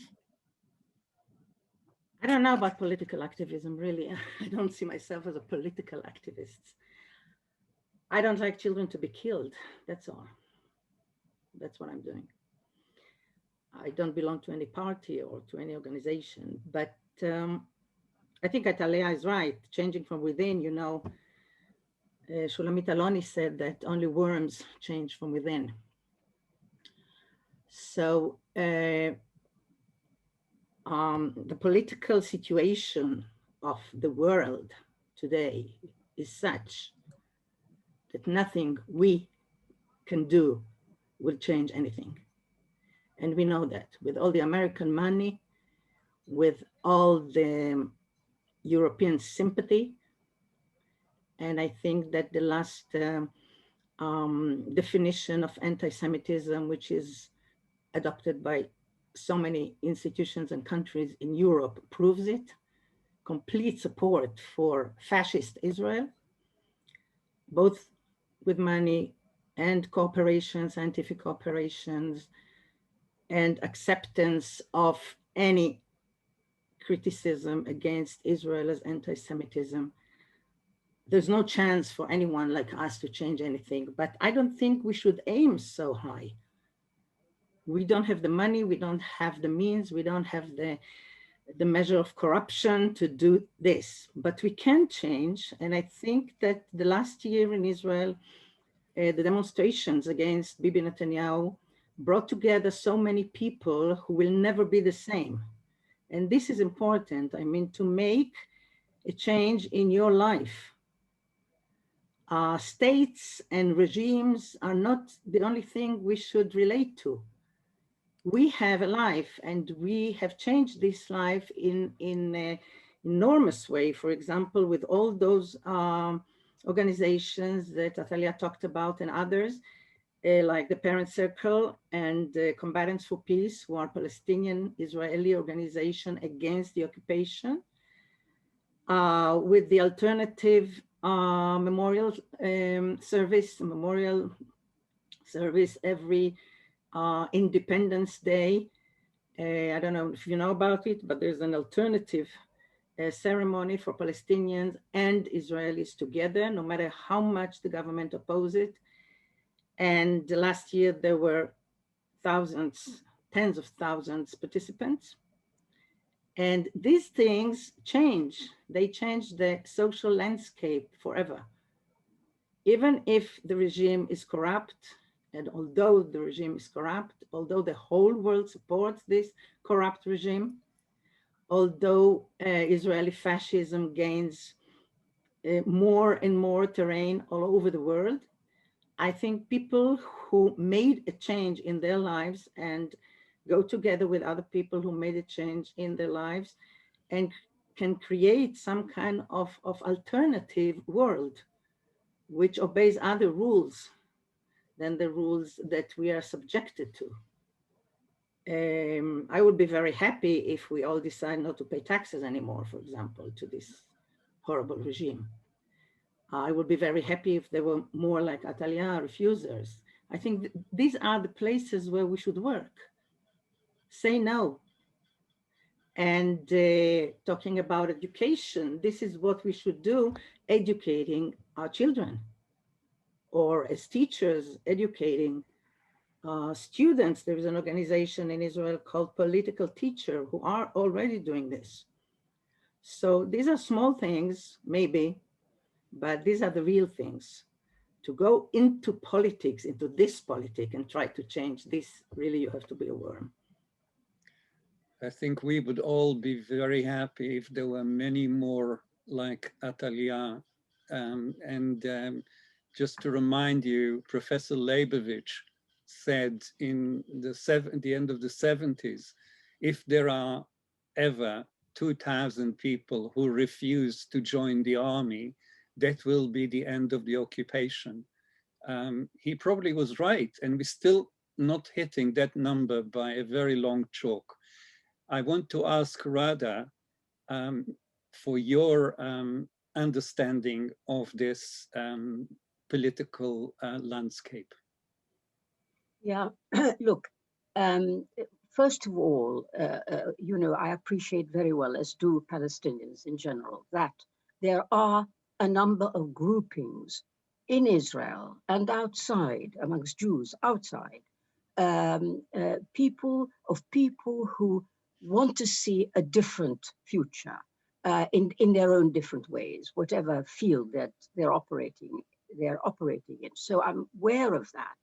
I don't know about political activism, really. I don't see myself as a political activist. I don't like children to be killed, that's all. That's what I'm doing. I don't belong to any party or to any organization, but I think Atalya is right. Changing from within, you know, Shulamit Aloni said that only worms change from within. So the political situation of the world today is such that nothing we can do will change anything. And we know that with all the American money, with all the European sympathy. And I think that the last definition of anti-Semitism, which is adopted by so many institutions and countries in Europe, proves it. Complete support for fascist Israel, both with money and cooperation, scientific cooperations, and acceptance of any criticism against Israel as anti-Semitism. There's no chance for anyone like us to change anything, but I don't think we should aim so high. We don't have the money, we don't have the means, we don't have the measure of corruption to do this, but we can change. And I think that the last year in Israel, the demonstrations against Bibi Netanyahu brought together so many people who will never be the same. And this is important. I mean, to make a change in your life. States and regimes are not the only thing we should relate to. We have a life, and we have changed this life in an enormous way. For example, with all those organizations that Atalya talked about and others, like the Parent Circle and Combatants for Peace, who are Palestinian-Israeli organization against the occupation, with the alternative memorial service every Independence Day. I don't know if you know about it, but there's an alternative ceremony for Palestinians and Israelis together, no matter how much the government opposes it. And last year there were thousands, tens of thousands participants. And these things change. They change the social landscape forever. Even if the regime is corrupt, and although the regime is corrupt, although the whole world supports this corrupt regime, although Israeli fascism gains more and more terrain all over the world, I think people who made a change in their lives and go together with other people who made a change in their lives and can create some kind of alternative world which obeys other rules than the rules that we are subjected to. I would be very happy if we all decide not to pay taxes anymore, for example, to this horrible regime. I would be very happy if there were more like Atalya refusers. I think these are the places where we should work. Say no. And talking about education, this is what we should do, educating our children, or as teachers, educating students. There is an organization in Israel called Political Teacher who are already doing this. So these are small things, maybe, but these are the real things. To go into politics, into this politic and try to change this, really you have to be a worm. I think we would all be very happy if there were many more like Atalya. Just to remind you, Professor Leibovich said in the end of the 70s, if there are ever 2,000 people who refuse to join the army, that will be the end of the occupation. He probably was right, and we're still not hitting that number by a very long chalk. I want to ask Ghada for your understanding of this political landscape. Yeah, look, first of all, you know, I appreciate very well, as do Palestinians in general, that there are a number of groupings in Israel and outside, amongst Jews outside, people who want to see a different future in their own different ways, whatever field that they're operating in. So I'm aware of that.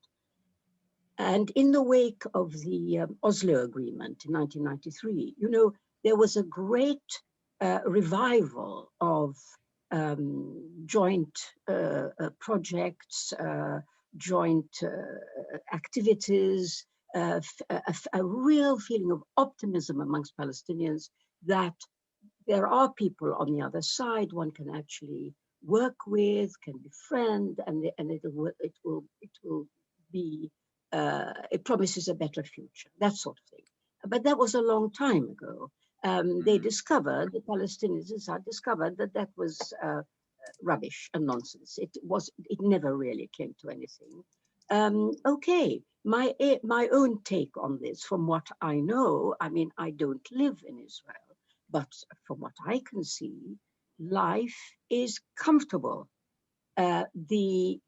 And in the wake of the Oslo Agreement in 1993, you know, there was a great revival of joint projects, joint activities, a real feeling of optimism amongst Palestinians that there are people on the other side one can actually work with, can befriend, and it will be, it promises a better future, that sort of thing. But that was a long time ago. They discovered, the Palestinians had discovered that that was rubbish and nonsense. It never really came to anything. Okay, my own take on this, from what I know, I mean, I don't live in Israel, but from what I can see, life is comfortable. The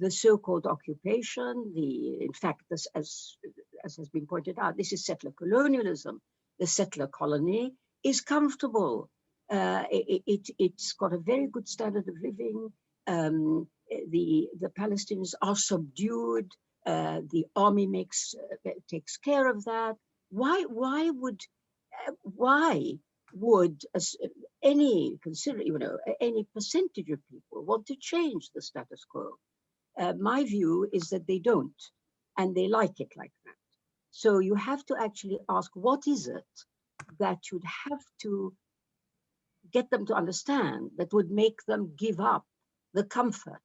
so-called occupation, in fact, this, as has been pointed out, this is settler colonialism. The settler colony is comfortable. It's got a very good standard of living. The Palestinians are subdued. The army takes care of that. Why would any percentage of people want to change the status quo? My view is that they don't, and they like it like that. So you have to actually ask, what is it that you'd have to get them to understand that would make them give up the comfort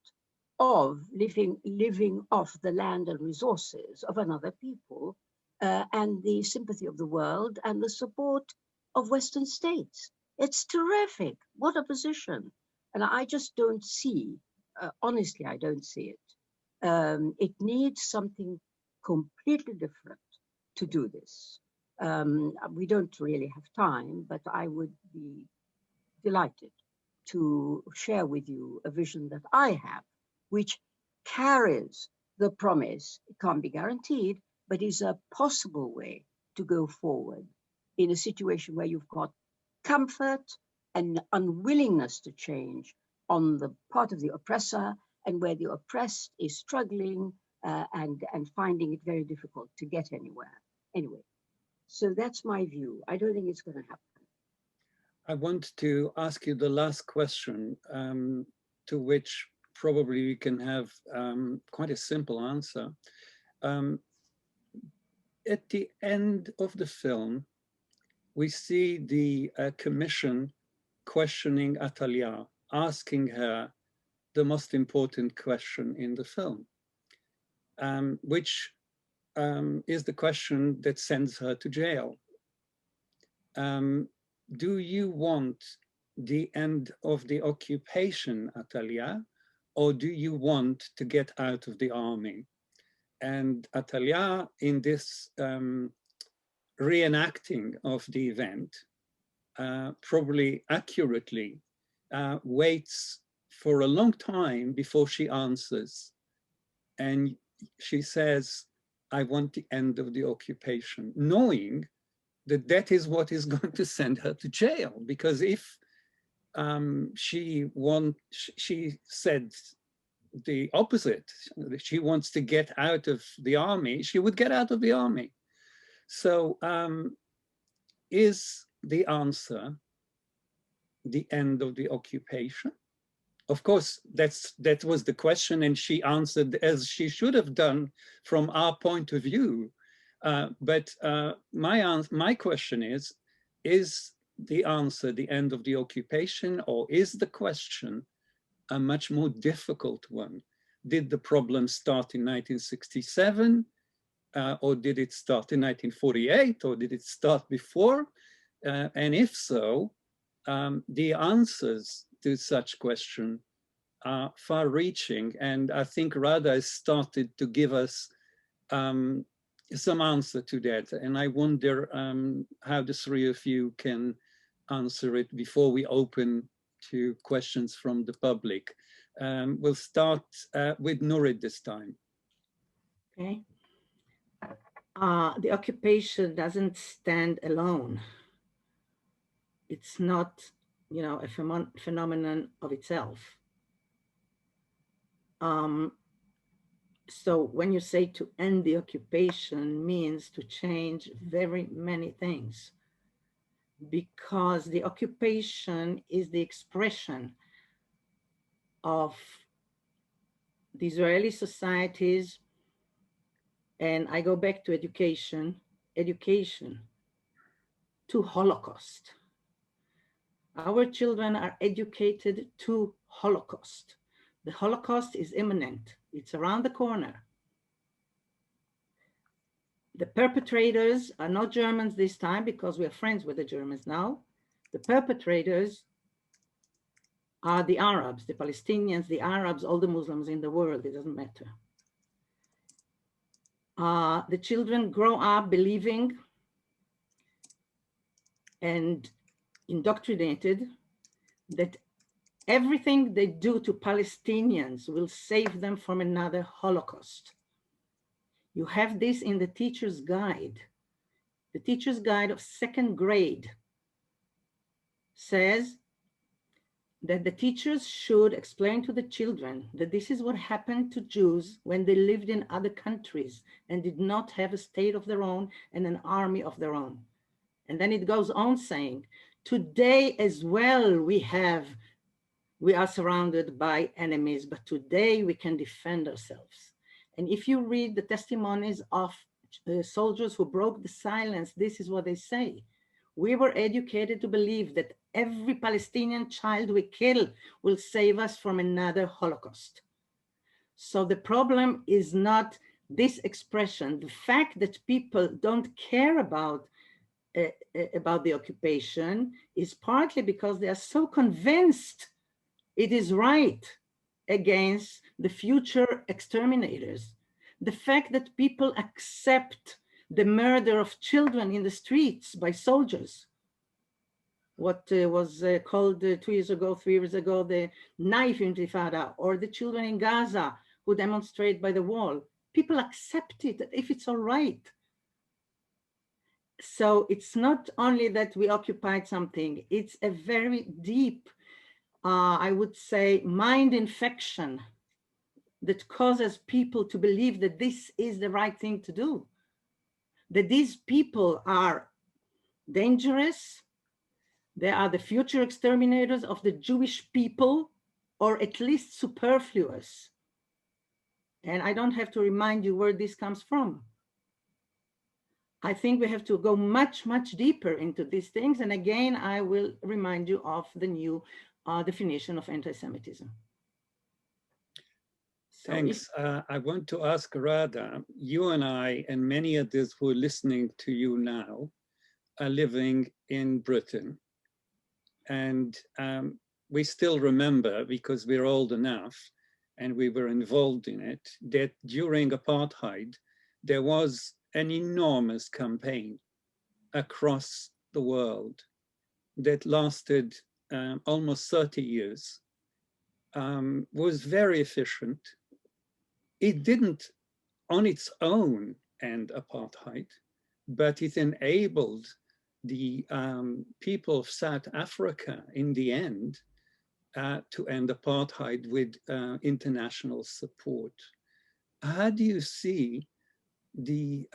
of living off the land and resources of another people, and the sympathy of the world and the support of Western states? It's terrific. What a position. And I just don't see, honestly, I don't see it. It needs something completely different to do this. We don't really have time, but I would be delighted to share with you a vision that I have, which carries the promise. It can't be guaranteed, but is a possible way to go forward in a situation where you've got comfort and unwillingness to change on the part of the oppressor, and where the oppressed is struggling and finding it very difficult to get anywhere. Anyway, so that's my view. I don't think it's going to happen. I want to ask you the last question, to which probably we can have quite a simple answer. At the end of the film, we see the commission questioning Atalya, asking her the most important question in the film, which is the question that sends her to jail. Do you want the end of the occupation, Atalya, or do you want to get out of the army? And Atalya, in this reenacting of the event, probably accurately, waits for a long time before she answers. And she says, I want the end of the occupation, knowing that that is what is going to send her to jail. Because if she said the opposite, that she wants to get out of the army, she would get out of the army. So is the answer the end of the occupation? Of course, that was the question, and she answered as she should have done from our point of view. But my question is the answer the end of the occupation, or is the question a much more difficult one? Did the problem start in 1967, or did it start in 1948, or did it start before? And if so, the answers to such question are far-reaching, and I think Ghada has started to give us some answer to that. And I wonder how the three of you can answer it before we open to questions from the public. We'll start with Nurit this time. Okay. The occupation doesn't stand alone. It's not, a phenomenon of itself. So when you say to end the occupation means to change very many things. because the occupation is the expression of the Israeli societies. And I go back to education to Holocaust. Our children are educated to Holocaust. The Holocaust is imminent. It's around the corner. The perpetrators are not Germans this time because we are friends with the Germans now. The perpetrators are the Arabs, the Palestinians, the Arabs, all the Muslims in the world, it doesn't matter. The children grow up believing and indoctrinated that everything they do to Palestinians will save them from another Holocaust. You have this in the teacher's guide. The teacher's guide of 2nd grade says that the teachers should explain to the children that this is what happened to Jews when they lived in other countries and did not have a state of their own and an army of their own. And then it goes on saying, today as well we are surrounded by enemies, but today we can defend ourselves. And if you read the testimonies of soldiers who broke the silence, this is what they say. We were educated to believe that every Palestinian child we kill will save us from another Holocaust. So the problem is not this expression. The fact that people don't care about the occupation is partly because they are so convinced it is right against the future exterminators. The fact that people accept the murder of children in the streets by soldiers, what was called 2 years ago, 3 years ago, the knife intifada, or the children in Gaza who demonstrate by the wall. People accept it if it's all right. So it's not only that we occupied something, it's a very deep, I would say, mind infection that causes people to believe that this is the right thing to do, that these people are dangerous, they are the future exterminators of the Jewish people, or at least superfluous. And I don't have to remind you where this comes from. I think we have to go much, much deeper into these things. And again, I will remind you of the new definition of anti-Semitism. Thanks. I want to ask Ghada, you and I and many others who are listening to you now are living in Britain. And we still remember, because we're old enough and we were involved in it, that during apartheid, there was an enormous campaign across the world that lasted almost 30 years, was very efficient. It didn't on its own end apartheid, but it enabled the people of South Africa in the end to end apartheid with international support. How do you see the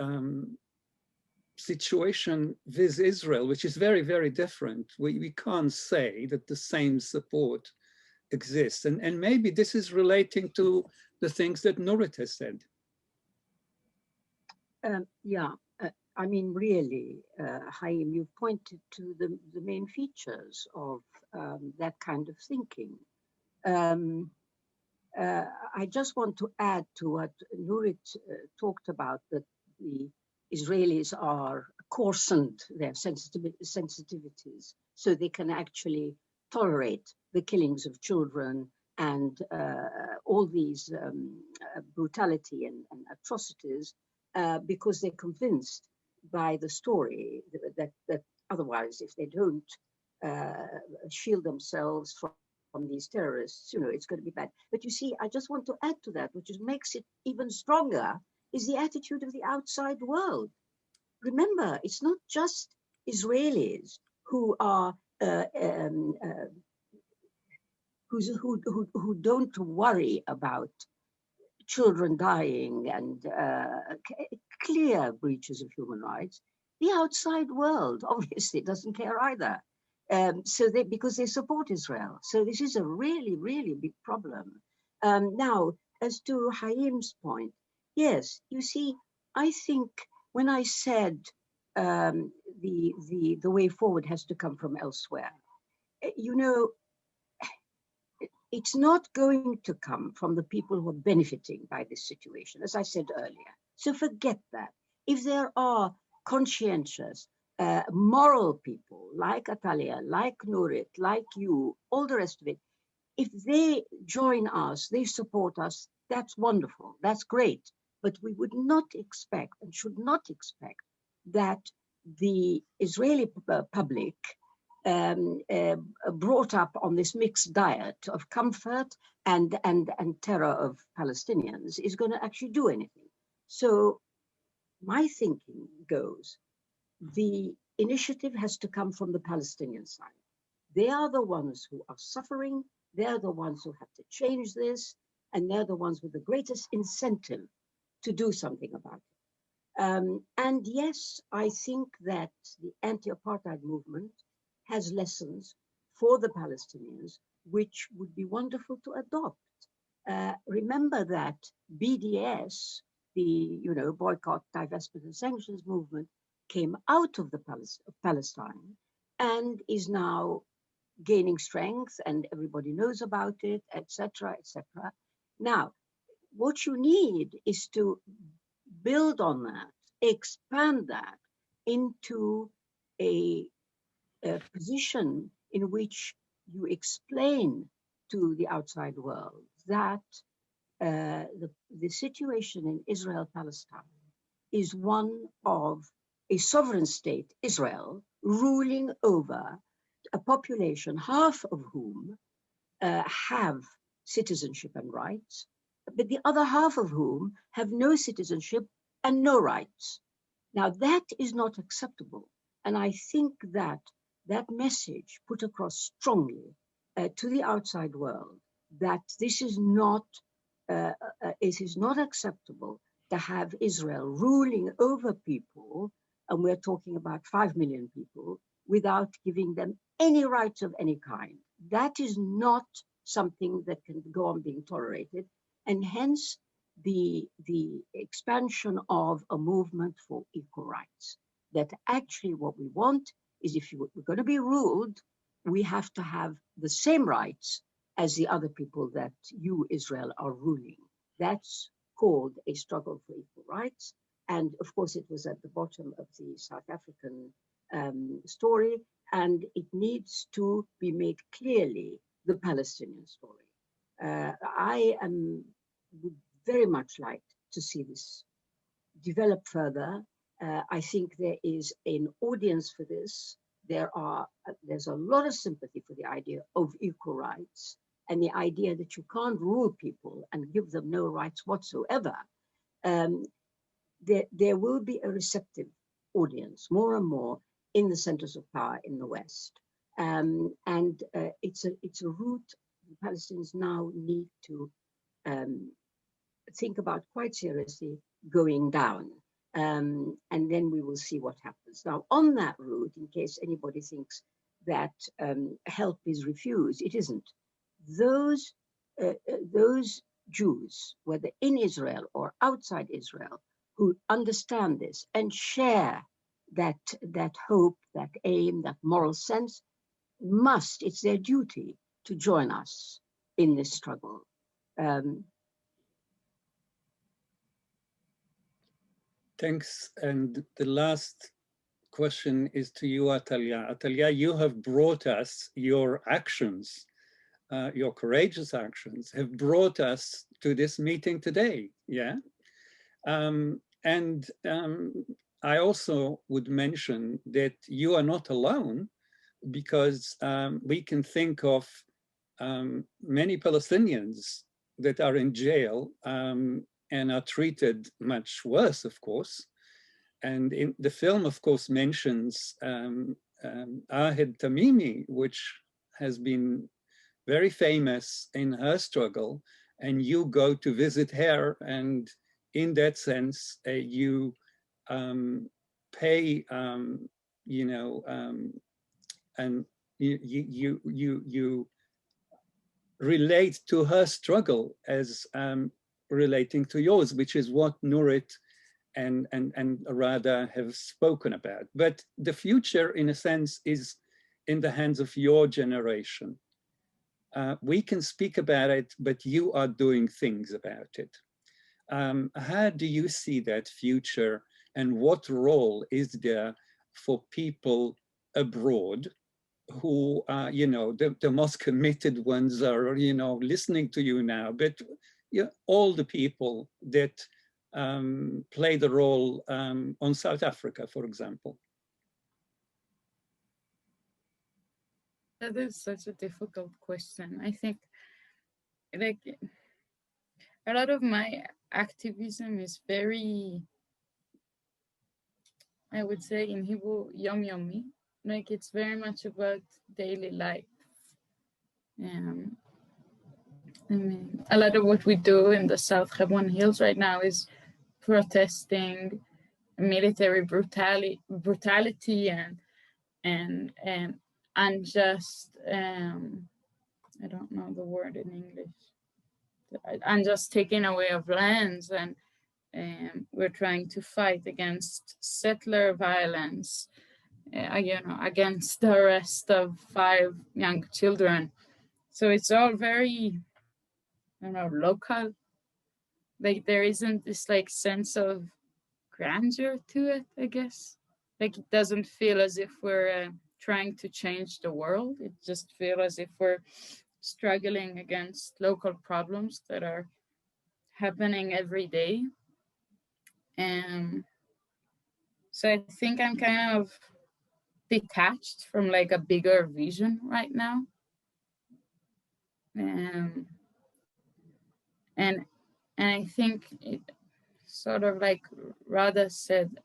situation with Israel, which is very, very different? We can't say that the same support exists. And maybe this is relating to the things that Nurit has said. I mean, really, Haim, you've pointed to the main features of that kind of thinking. I just want to add to what Nurit talked about, that the Israelis are coarsened their sensitivities so they can actually tolerate the killings of children and all these brutality and atrocities because they're convinced by the story that otherwise, if they don't shield themselves from these terrorists, it's going to be bad. But you see, I just want to add to that, which makes it even stronger, is the attitude of the outside world. Remember, it's not just Israelis who are who don't worry about children dying and clear breaches of human rights. The outside world obviously doesn't care either. Because they support Israel. So this is a really, really big problem. Now, as to Haim's point, yes, you see, I think when I said the way forward has to come from elsewhere, you know, it's not going to come from the people who are benefiting by this situation, as I said earlier. So forget that. If there are conscientious, moral people like Atalya, like Nurit, like you, all the rest of it, if they join us, they support us, that's wonderful, that's great. But we would not expect and should not expect that the Israeli public brought up on this mixed diet of comfort and terror of Palestinians is going to actually do anything. So my thinking goes, the initiative has to come from the Palestinian side. They are the ones who are suffering, they're the ones who have to change this, and they're the ones with the greatest incentive to do something about it. And yes, I think that the anti-apartheid movement has lessons for the Palestinians, which would be wonderful to adopt. Remember that BDS, the boycott, divestment, and sanctions movement, came out of Palestine and is now gaining strength, and everybody knows about it, etc., etc. Now, what you need is to build on that, expand that into a position in which you explain to the outside world that the situation in Israel-Palestine is one of a sovereign state, Israel, ruling over a population, half of whom have citizenship and rights, but the other half of whom have no citizenship and no rights. Now, that is not acceptable. And I think that that message put across strongly to the outside world that this is not acceptable to have Israel ruling over people, and we're talking about 5 million people, without giving them any rights of any kind. That is not something that can go on being tolerated, and hence the expansion of a movement for equal rights. That actually what we want is, if we're going to be ruled, we have to have the same rights as the other people that you, Israel, are ruling. That's called a struggle for equal rights. And of course, it was at the bottom of the South African story, and it needs to be made clearly the Palestinian story. I would very much like to see this develop further. I think there is an audience for this. There's a lot of sympathy for the idea of equal rights and the idea that you can't rule people and give them no rights whatsoever. There will be a receptive audience more and more in the centers of power in the West. It's a route the Palestinians now need to think about quite seriously going down. And then we will see what happens. Now, on that route, in case anybody thinks that help is refused, it isn't. Those Jews, whether in Israel or outside Israel, who understand this and share that hope, that aim, that moral sense, it's their duty to join us in this struggle. Thanks. And the last question is to you, Atalya. Atalya, you have brought us your actions, your courageous actions have brought us to this meeting today, yeah? I also would mention that you are not alone, because we can think of many Palestinians that are in jail and are treated much worse, of course. And in the film, of course, mentions Ahed Tamimi, which has been very famous in her struggle, and you go to visit her, and in that sense, you pay, you know, and you relate to her struggle as relating to yours, which is what Nurit and Ghada have spoken about. But the future, in a sense, is in the hands of your generation. We can speak about it, but you are doing things about it. How do you see that future, and what role is there for people abroad who are, you know, the most committed ones are, you know, listening to you now, but you know, all the people that play the role on South Africa, for example? That is such a difficult question. I think, like, a lot of my activism is very, I would say in Hebrew, yom-yomi. Like, it's very much about daily life. I mean, a lot of what we do in the South Hebron Hills right now is protesting military brutality and unjust, I don't know the word in English, unjust taking away of lands, and we're trying to fight against settler violence, you know, against the arrest of 5 young children. So it's all very, I don't know, local. Like, there isn't this like sense of grandeur to it, I guess. Like, it doesn't feel as if we're trying to change the world. It just feels as if we're struggling against local problems that are happening every day. And so I think I'm kind of detached from like a bigger vision right now. And I think it sort of like Ghada said,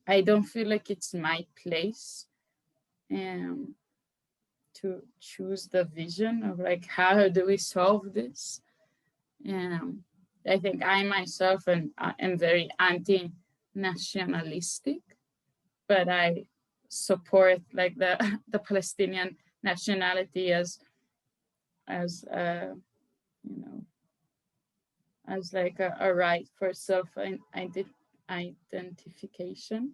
I don't feel like it's my place to choose the vision of like, how do we solve this? I think I myself am very anti-nationalistic, but I support like the Palestinian nationality as you know, as like a right for self-identification.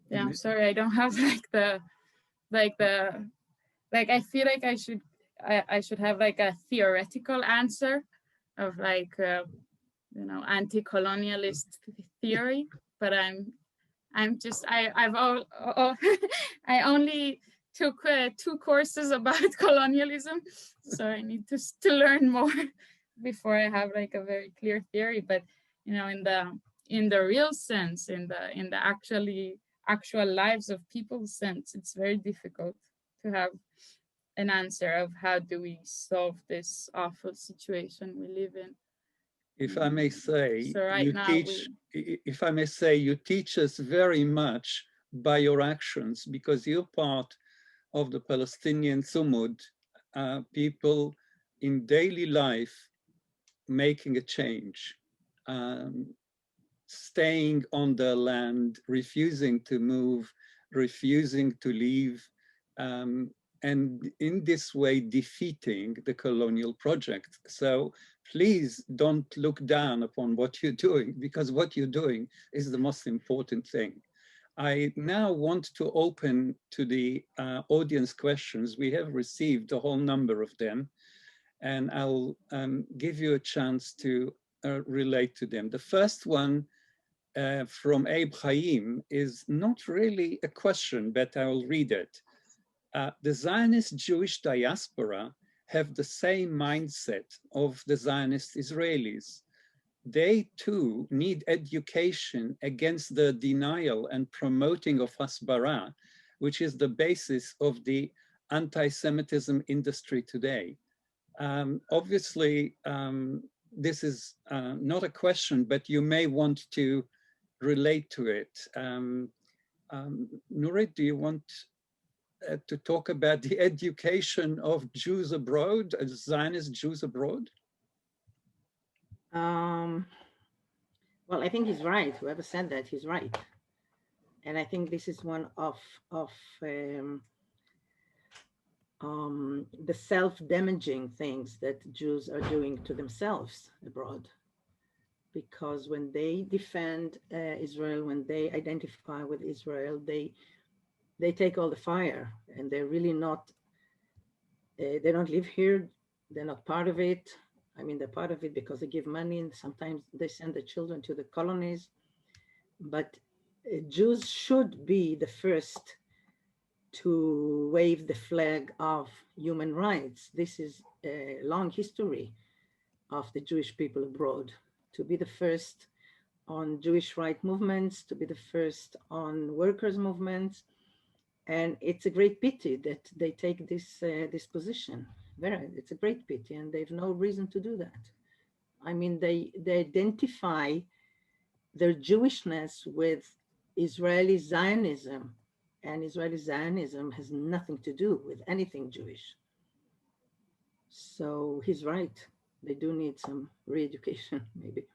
Yeah, I'm sorry, I don't have like I feel like I should have like a theoretical answer of like you know, anti-colonialist theory, but I'm just I only took 2 courses about colonialism, so I need to learn more before I have like a very clear theory. But you know, in the real sense, in the actual lives of people's sense, it's very difficult to have an answer of how do we solve this awful situation we live in. If I may say, so right if I may say, you teach us very much by your actions, because you're part of the Palestinian Sumud, people in daily life making a change, staying on their land, refusing to move, refusing to leave, and in this way defeating the colonial project. So please don't look down upon what you're doing, because what you're doing is the most important thing. I now want to open to the audience questions. We have received a whole number of them, and I'll give you a chance to relate to them. The first one from Abe Haim is not really a question, but I will read it. The Zionist Jewish diaspora have the same mindset of the Zionist Israelis. They too need education against the denial and promoting of Hasbara, which is the basis of the anti-Semitism industry today. Obviously, this is not a question, but you may want to relate to it. Nurit, do you want to talk about the education of Jews abroad, Zionist Jews abroad? Well, I think he's right. Whoever said that, he's right. And I think this is one of the self-damaging things that Jews are doing to themselves abroad. Because when they defend Israel, when they identify with Israel, they take all the fire, and they're really not, they don't live here, they're not part of it. I mean, they're part of it because they give money, and sometimes they send the children to the colonies. But Jews should be the first to wave the flag of human rights. This is a long history of the Jewish people abroad, to be the first on Jewish right movements, to be the first on workers' movements. And it's a great pity that they take this position. It's a great pity, and they have no reason to do that. I mean, they identify their Jewishness with Israeli Zionism, and Israeli Zionism has nothing to do with anything Jewish. So he's right. They do need some re-education, maybe.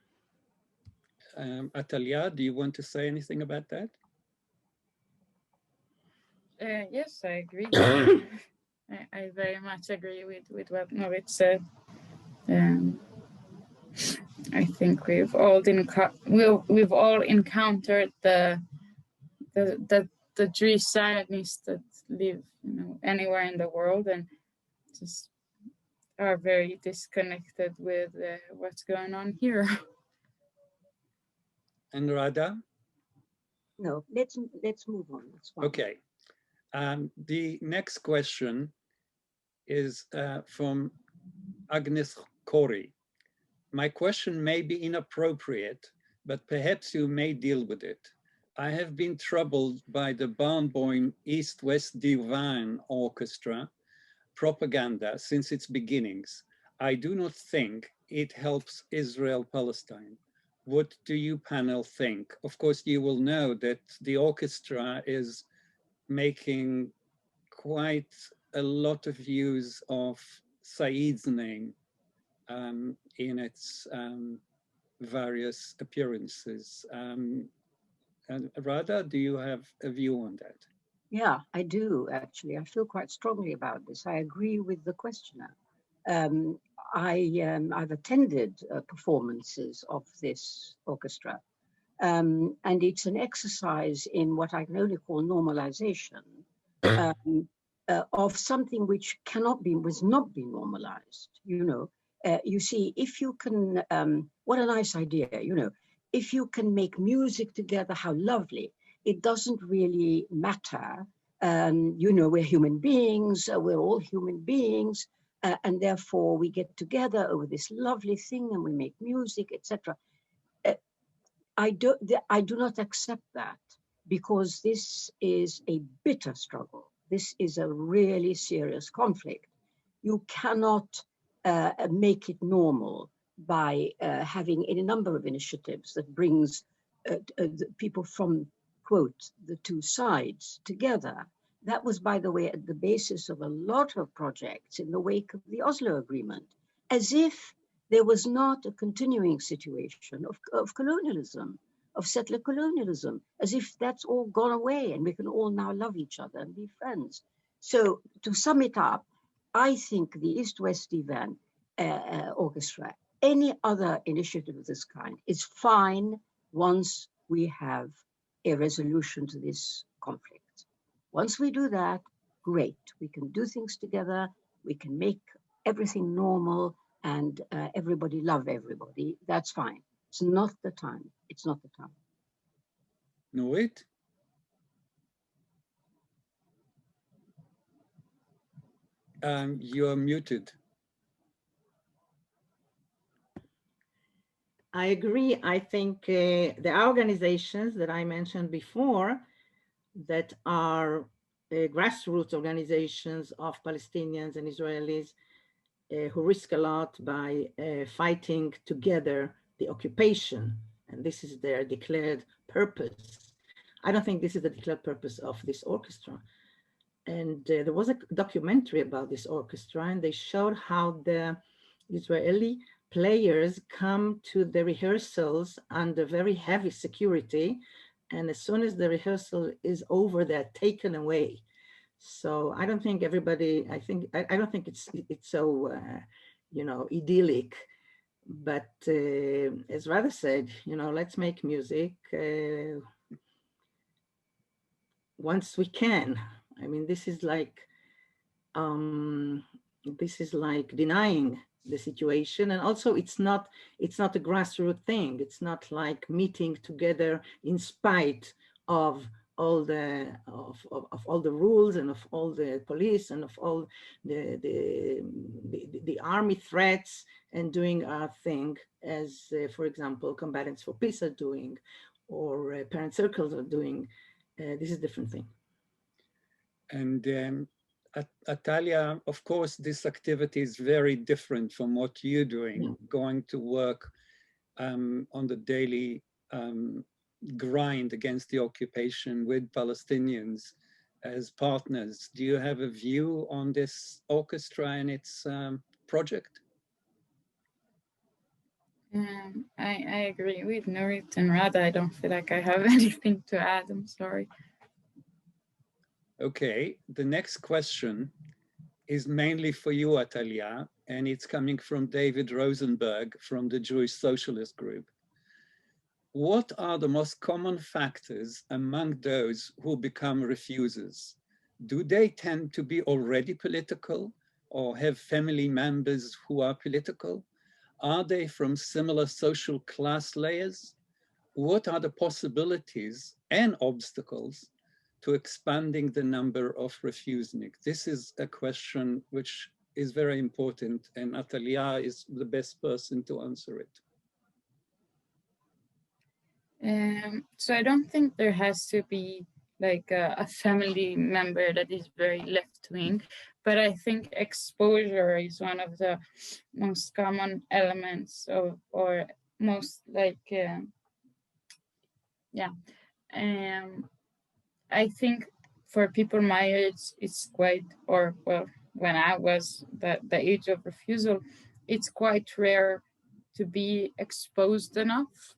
Atalya, do you want to say anything about that? Yes, I agree. I very much agree with what Nurit said. I think we've all encountered the Jewish Zionists that live, anywhere in the world, and just are very disconnected with what's going on here. And Rada? No, let's move on. That's fine. Okay. The next question is from Agnes Corey. My question may be inappropriate, but perhaps you may deal with it. I have been troubled by the Barenboim East-West Divine Orchestra propaganda since its beginnings. I do not think it helps Israel-Palestine. What do you panel think? Of course, you will know that the orchestra is making quite a lot of use of Said's name in its various appearances. And Rada, do you have a view on that? Yeah, I do, actually. I feel quite strongly about this. I agree with the questioner. I've attended performances of this orchestra, and it's an exercise in what I can only call normalization of something which was not be normalized. You see, if you can, what a nice idea, if you can make music together, how lovely. It doesn't really matter. We're human beings, we're all human beings, and therefore we get together over this lovely thing and we make music, etc. I do not accept that, because this is a bitter struggle. This is a really serious conflict. You cannot make it normal by having a number of initiatives that brings people from, quote, the two sides together. That was, by the way, at the basis of a lot of projects in the wake of the Oslo Agreement, as if there was not a continuing situation of colonialism, of settler colonialism, as if that's all gone away and we can all now love each other and be friends. So to sum it up, I think the East-West Divan Orchestra, any other initiative of this kind is fine once we have a resolution to this conflict. Once we do that, great. We can do things together, we can make everything normal, and everybody love everybody. That's fine. It's not the time. It's not the time. Nurit? You're muted. I agree. I think the organizations that I mentioned before that are grassroots organizations of Palestinians and Israelis who risk a lot by fighting together the occupation. And this is their declared purpose. I don't think this is the declared purpose of this orchestra. And there was a documentary about this orchestra, and they showed how the Israeli players come to the rehearsals under very heavy security, and as soon as the rehearsal is over, they're taken away. So I don't think everybody, I don't think it's so, you know, idyllic. But as Radha said, you know, let's make music once we can. I mean, this is like denying the situation, and also it's not a grassroots thing. It's not like meeting together in spite of all the all the rules and of all the police and of all the army threats, and doing our thing as for example Combatants for Peace are doing, or parent circles are doing. This is a different thing. And Atalya, of course, this activity is very different from what you're doing, going to work on the daily grind against the occupation with Palestinians as partners. Do you have a view on this orchestra and its project? I agree with Nurit and Radha. I don't feel like I have anything to add. I'm sorry. Okay, the next question is mainly for you, Atalya, and it's coming from David Rosenberg from the Jewish Socialist Group. What are the most common factors among those who become refusers? Do they tend to be already political or have family members who are political? Are they from similar social class layers? What are the possibilities and obstacles to expanding the number of refuseniks? This is a question which is very important, and Atalya is the best person to answer it. So I don't think there has to be like a family member that is very left-wing, but I think exposure is one of the most common elements of, or most like, I think for people my age, it's quite, or well, when I was the age of refusal, it's quite rare to be exposed enough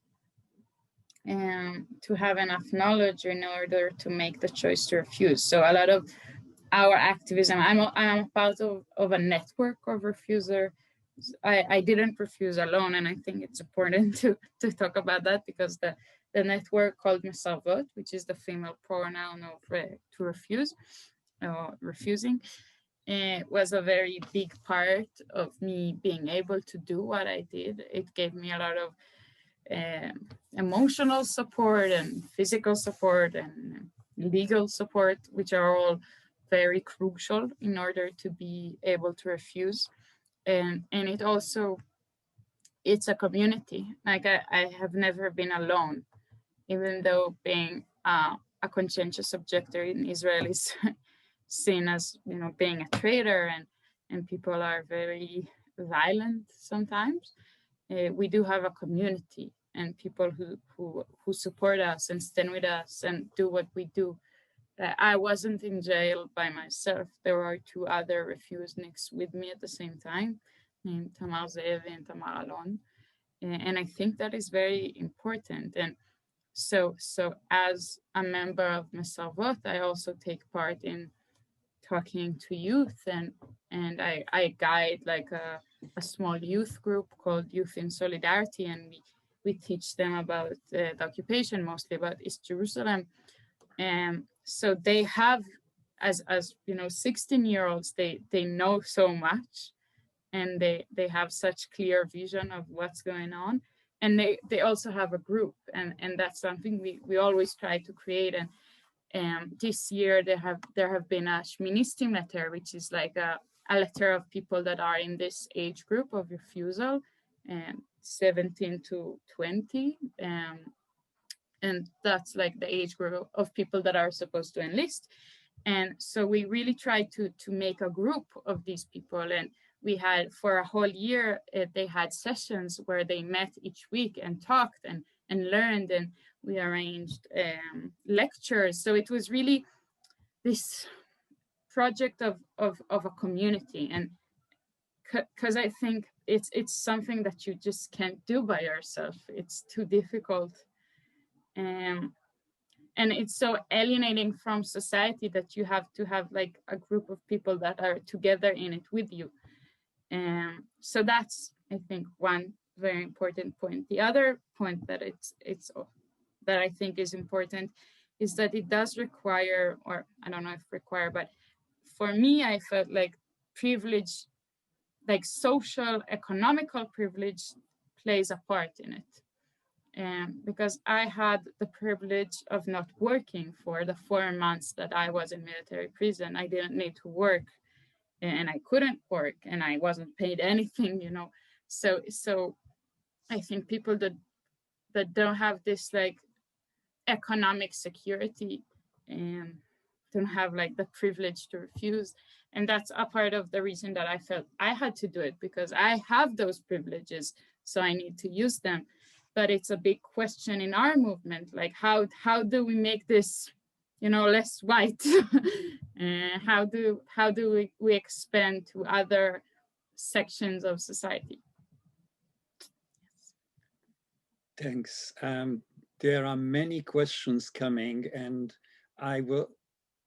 and to have enough knowledge in order to make the choice to refuse. So a lot of our activism, I'm a part of a network of refusers. I didn't refuse alone, and I think it's important to talk about that, because the network called Mesavot, which is the female pronoun of to refuse, or refusing, was a very big part of me being able to do what I did. It gave me a lot of emotional support and physical support and legal support, which are all very crucial in order to be able to refuse. And it also, it's a community. Like I have never been alone, even though being a conscientious objector in Israel is seen as, you know, being a traitor, and people are very violent sometimes. We do have a community and people who support us and stand with us and do what we do. I wasn't in jail by myself. There were two other refuseniks with me at the same time, named Tamar Ze'evi and Tamar Alon. And I think that is very important. And so as a member of Mesavot, I also take part in talking to youth, and I guide like a small youth group called Youth in Solidarity, and we teach them about the occupation, mostly about East Jerusalem. And so they have, as you know, 16-year-olds, they know so much, and they have such clear vision of what's going on. And they also have a group, and that's something we always try to create. And this year there have been a Shministim letter, which is like a letter of people that are in this age group of refusal, 17 to 20. And that's like the age group of people that are supposed to enlist. And so we really tried to make a group of these people. And we had, for a whole year, they had sessions where they met each week and talked and learned, and we arranged lectures. So it was really this project of a community. And because I think it's something that you just can't do by yourself. It's too difficult. And it's so alienating from society that you have to have like a group of people that are together in it with you. So that's, I think, one very important point. The other point that that I think is important is that it does require, or I don't know if require, but for me, I felt like privilege, like social, economical privilege plays a part in it. Because I had the privilege of not working for the 4 months that I was in military prison. I didn't need to work, and I couldn't work, and I wasn't paid anything, you know. So I think people that don't have this like economic security and don't have like the privilege to refuse. And that's a part of the reason that I felt I had to do it, because I have those privileges, so I need to use them. But it's a big question in our movement, like how do we make this, you know, less white? How do we expand to other sections of society? Thanks. There are many questions coming, and I will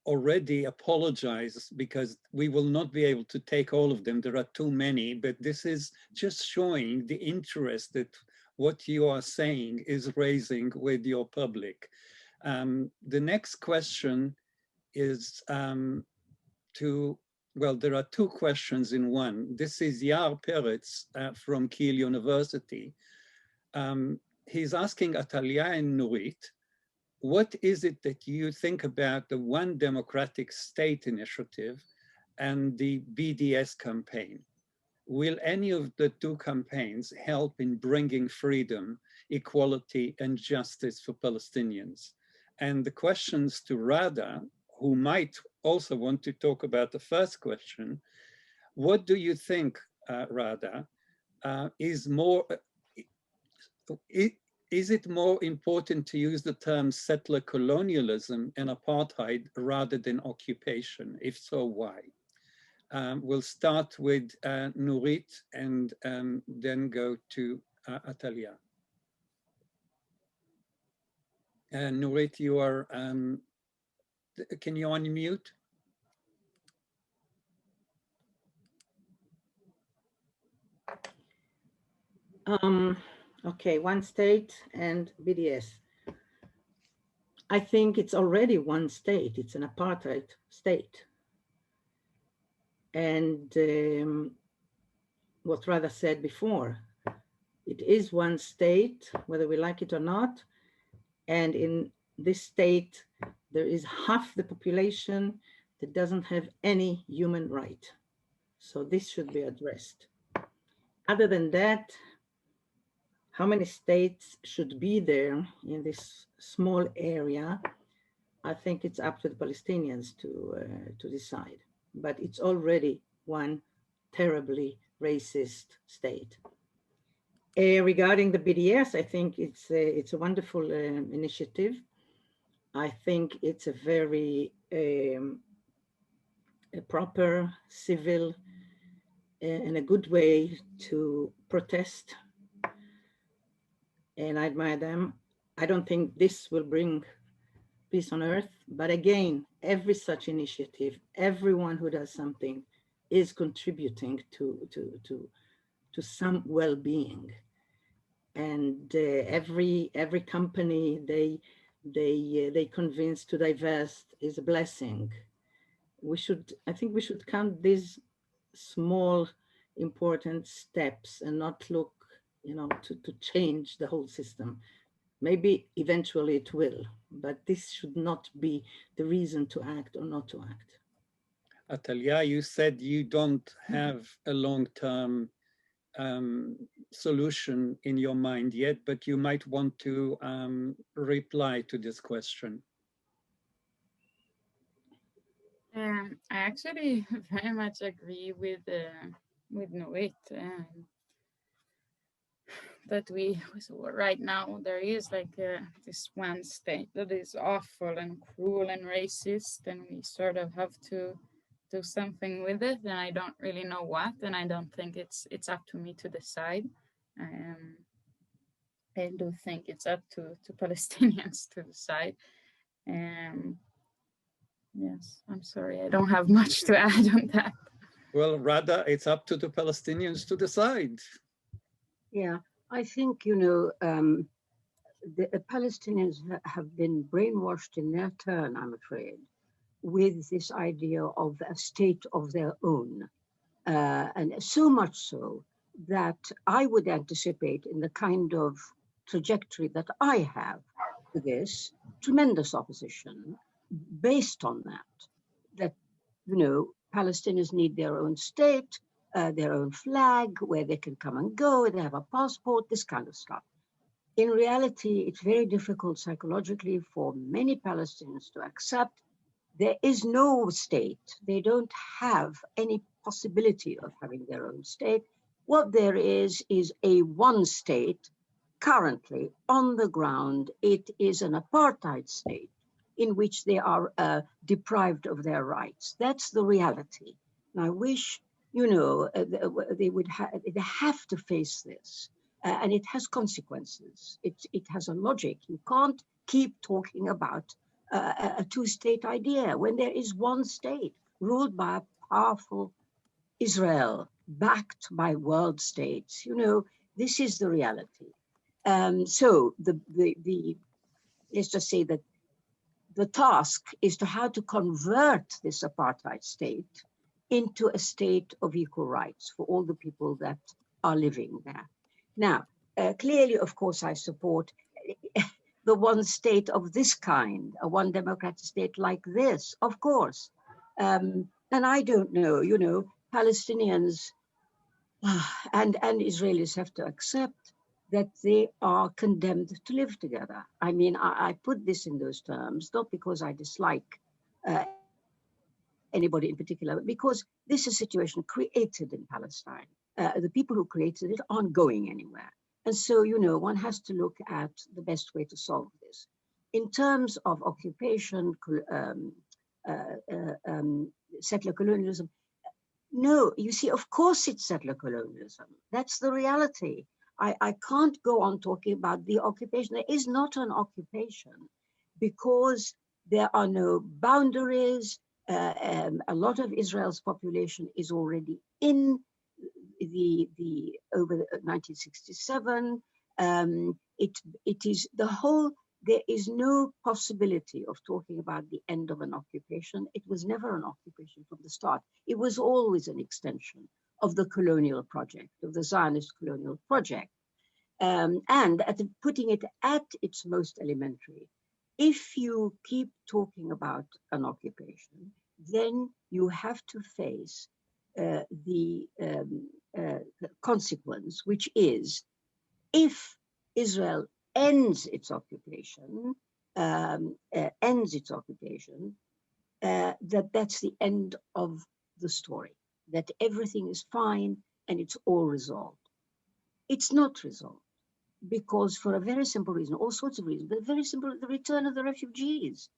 already apologize because we will not be able to take all of them. There are too many, but this is just showing the interest that what you are saying is raising with your public. The next question is well, there are two questions in one. This is Yair Peretz from Kiel University. He's asking Atalya and Nurit, what is it that you think about the One Democratic State initiative and the BDS campaign? Will any of the two campaigns help in bringing freedom, equality, and justice for Palestinians? And the questions to Ghada, who might also want to talk about the first question, what do you think, Ghada, is it more important to use the term settler colonialism and apartheid rather than occupation? If so, why? We'll start with Nurit and then go to Atalya. Nurit, you are, can you unmute? Okay, one state and BDS. I think it's already one state. It's an apartheid state. And what Ghada said before, it is one state, whether we like it or not. And in this state, there is half the population that doesn't have any human right. So this should be addressed. Other than that, how many states should be there in this small area? I think it's up to the Palestinians to decide. But it's already one terribly racist state. Regarding the BDS, I think it's a wonderful initiative. I think it's a very a proper, civil, and a good way to protest. And I admire them. I don't think this will bring peace on earth, but again, every such initiative, everyone who does something is contributing to some well-being. And every company they convince to divest is a blessing. I think we should count these small, important steps and not look, you know, to change the whole system. Maybe eventually it will, but this should not be the reason to act or not to act. Atalya, you said you don't have a long-term solution in your mind yet, but you might want to reply to this question. I actually very much agree with Nurit. That right now there is like this one state that is awful and cruel and racist, and we sort of have to do something with it, and I don't really know what, and I don't think it's up to me to decide. I do think it's up to Palestinians to decide. Yes, I'm sorry, I don't have much to add on that. Well, Rada, it's up to the Palestinians to decide. Yeah, I think, you know, the Palestinians have been brainwashed in their turn, I'm afraid, with this idea of a state of their own. And so much so that I would anticipate, in the kind of trajectory that I have to this, tremendous opposition based on that, you know, Palestinians need their own state, their own flag, where they can come and go, they have a passport, this kind of stuff. In reality, it's very difficult psychologically for many Palestinians to accept there is no state. They don't have any possibility of having their own state. What there is a one state currently on the ground. It is an apartheid state in which they are deprived of their rights. That's the reality. And I wish, you know, they have to face this. And it has consequences. It has a logic. You can't keep talking about a two-state idea when there is one state ruled by a powerful Israel, backed by world states. You know, this is the reality. So let's just say that the task is to how to convert this apartheid state into a state of equal rights for all the people that are living there. Now, clearly, of course, I support the one state of this kind, a one democratic state like this, of course. And I don't know, you know, Palestinians and Israelis have to accept that they are condemned to live together. I mean, I put this in those terms, not because I dislike anybody in particular, but because this is a situation created in Palestine. The people who created it aren't going anywhere. And so, you know, one has to look at the best way to solve this. In terms of occupation, settler colonialism, no, you see, of course it's settler colonialism. That's the reality. I can't go on talking about the occupation. There is not an occupation because there are no boundaries. A lot of Israel's population is already in over 1967. It is the whole. There is no possibility of talking about the end of an occupation. It was never an occupation from the start. It was always an extension of the colonial project, of the Zionist colonial project. And putting it at its most elementary, if you keep talking about an occupation, then you have to face the consequence, which is if Israel ends its occupation, that's the end of the story, that everything is fine and it's all resolved. It's not resolved because for a very simple reason, all sorts of reasons, but very simple, the return of the refugees.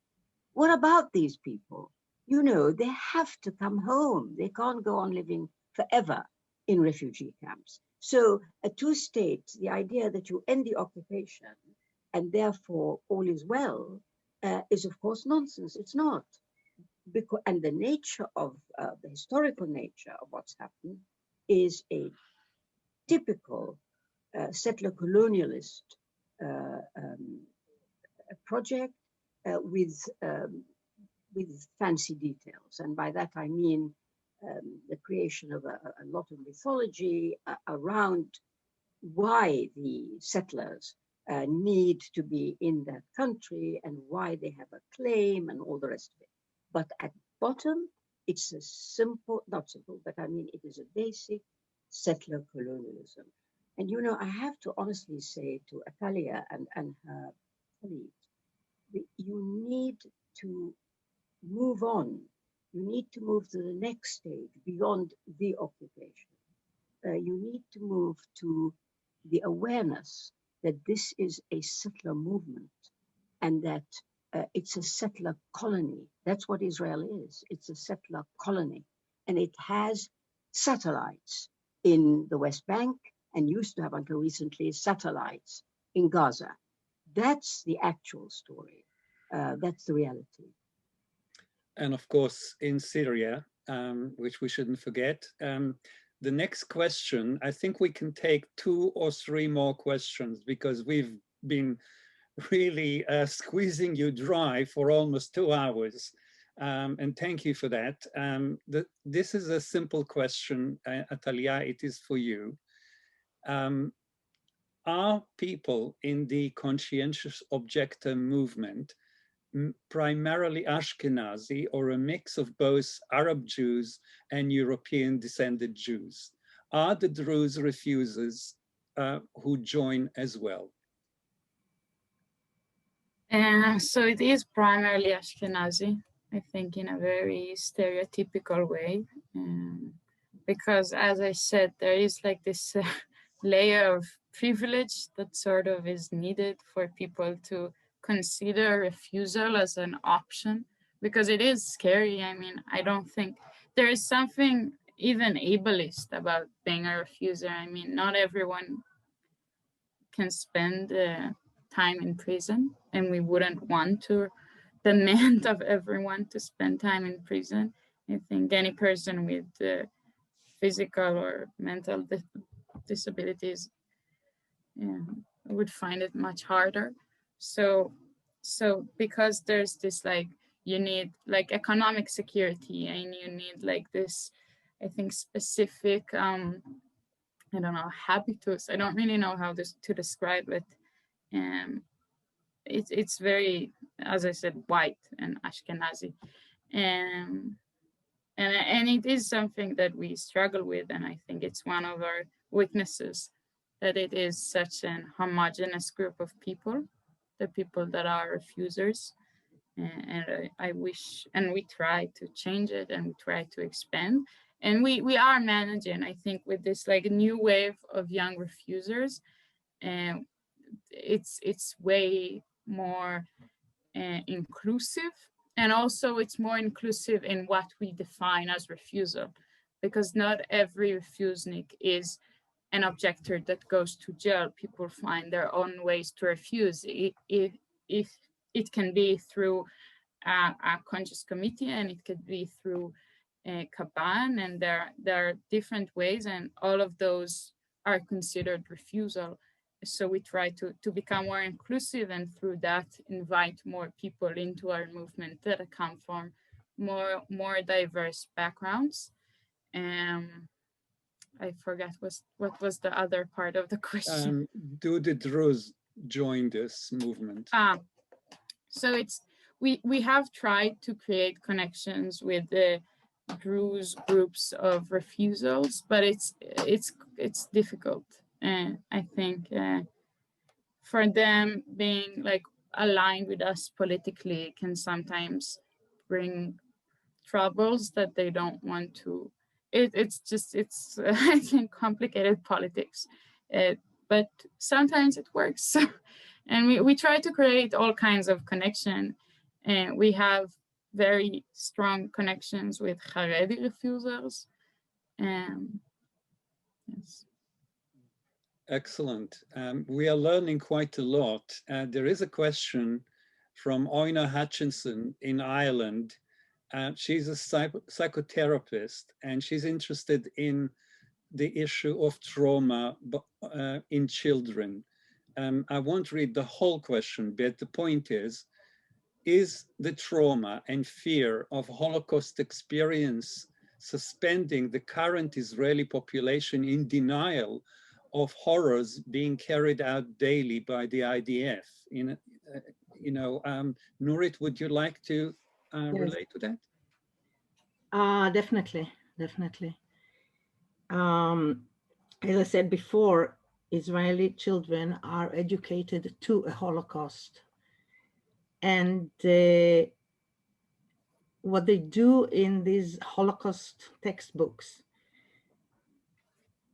What about these people? You know, they have to come home. They can't go on living forever in refugee camps. So a two-state, the idea that you end the occupation and therefore all is well, is of course nonsense. It's not. And the nature of, the historical nature of what's happened is a typical settler colonialist project with fancy details. And by that I mean the creation of a lot of mythology around why the settlers need to be in that country and why they have a claim and all the rest of it. But at bottom, it's a simple, not simple, but I mean, it is a basic settler colonialism. And you know, I have to honestly say to Atalya and her colleagues, that you need to move on. You need to move to the next stage beyond the occupation. You need to move to the awareness that this is a settler movement and that it's a settler colony. That's what Israel is. It's a settler colony. And it has satellites in the West Bank and used to have until recently satellites in Gaza. That's the actual story. That's the reality. And of course, in Syria, which we shouldn't forget. The next question, I think we can take 2 or 3 more questions because we've been really squeezing you dry for almost 2 hours. And thank you for that. This is a simple question, Atalya, it is for you. Are people in the conscientious objector movement primarily Ashkenazi or a mix of both Arab Jews and European descended Jews? Are the Druze refusers who join as well? So it is primarily Ashkenazi, I think, in a very stereotypical way. Because as I said, there is like this layer of privilege that sort of is needed for people to consider refusal as an option, because it is scary. I mean, I don't think there is something even ableist about being a refuser. I mean, not everyone can spend time in prison, and we wouldn't want to demand of everyone to spend time in prison. I think any person with physical or mental disabilities would find it much harder. So because there's this, like, you need like economic security, and you need like this, I think, specific I don't know, habitus. I don't really know how to describe it. It's very, as I said, white and Ashkenazi, and it is something that we struggle with, and I think it's one of our weaknesses, that it is such an homogeneous group of people, the people that are refusers, and I wish, and we try to change it, and we try to expand. And we are managing, I think, with this like new wave of young refusers, and it's way more inclusive, and also it's more inclusive in what we define as refusal, because not every refusnik is an objector that goes to jail. People find their own ways to refuse. If it can be through a conscious committee, and it could be through Kaban, and there are different ways, and all of those are considered refusal. So we try to become more inclusive, and through that invite more people into our movement that come from more diverse backgrounds. I forgot what was the other part of the question. Do the Druze join this movement? So it's we have tried to create connections with the Druze groups of refusals, but it's difficult. And I think for them, being like aligned with us politically can sometimes bring troubles that they don't want to. It's I think complicated politics, but sometimes it works. And we try to create all kinds of connection, and we have very strong connections with Haredi refusers. Yes. Excellent. We are learning quite a lot. There is a question from Oina Hutchinson in Ireland. She's a psychotherapist, and she's interested in the issue of trauma in children. I won't read the whole question, but the point is the trauma and fear of Holocaust experience suspending the current Israeli population in denial of horrors being carried out daily by the IDF? Nurit, would you like to relate to that? Definitely. As I said before, Israeli children are educated to a Holocaust. And what they do in these Holocaust textbooks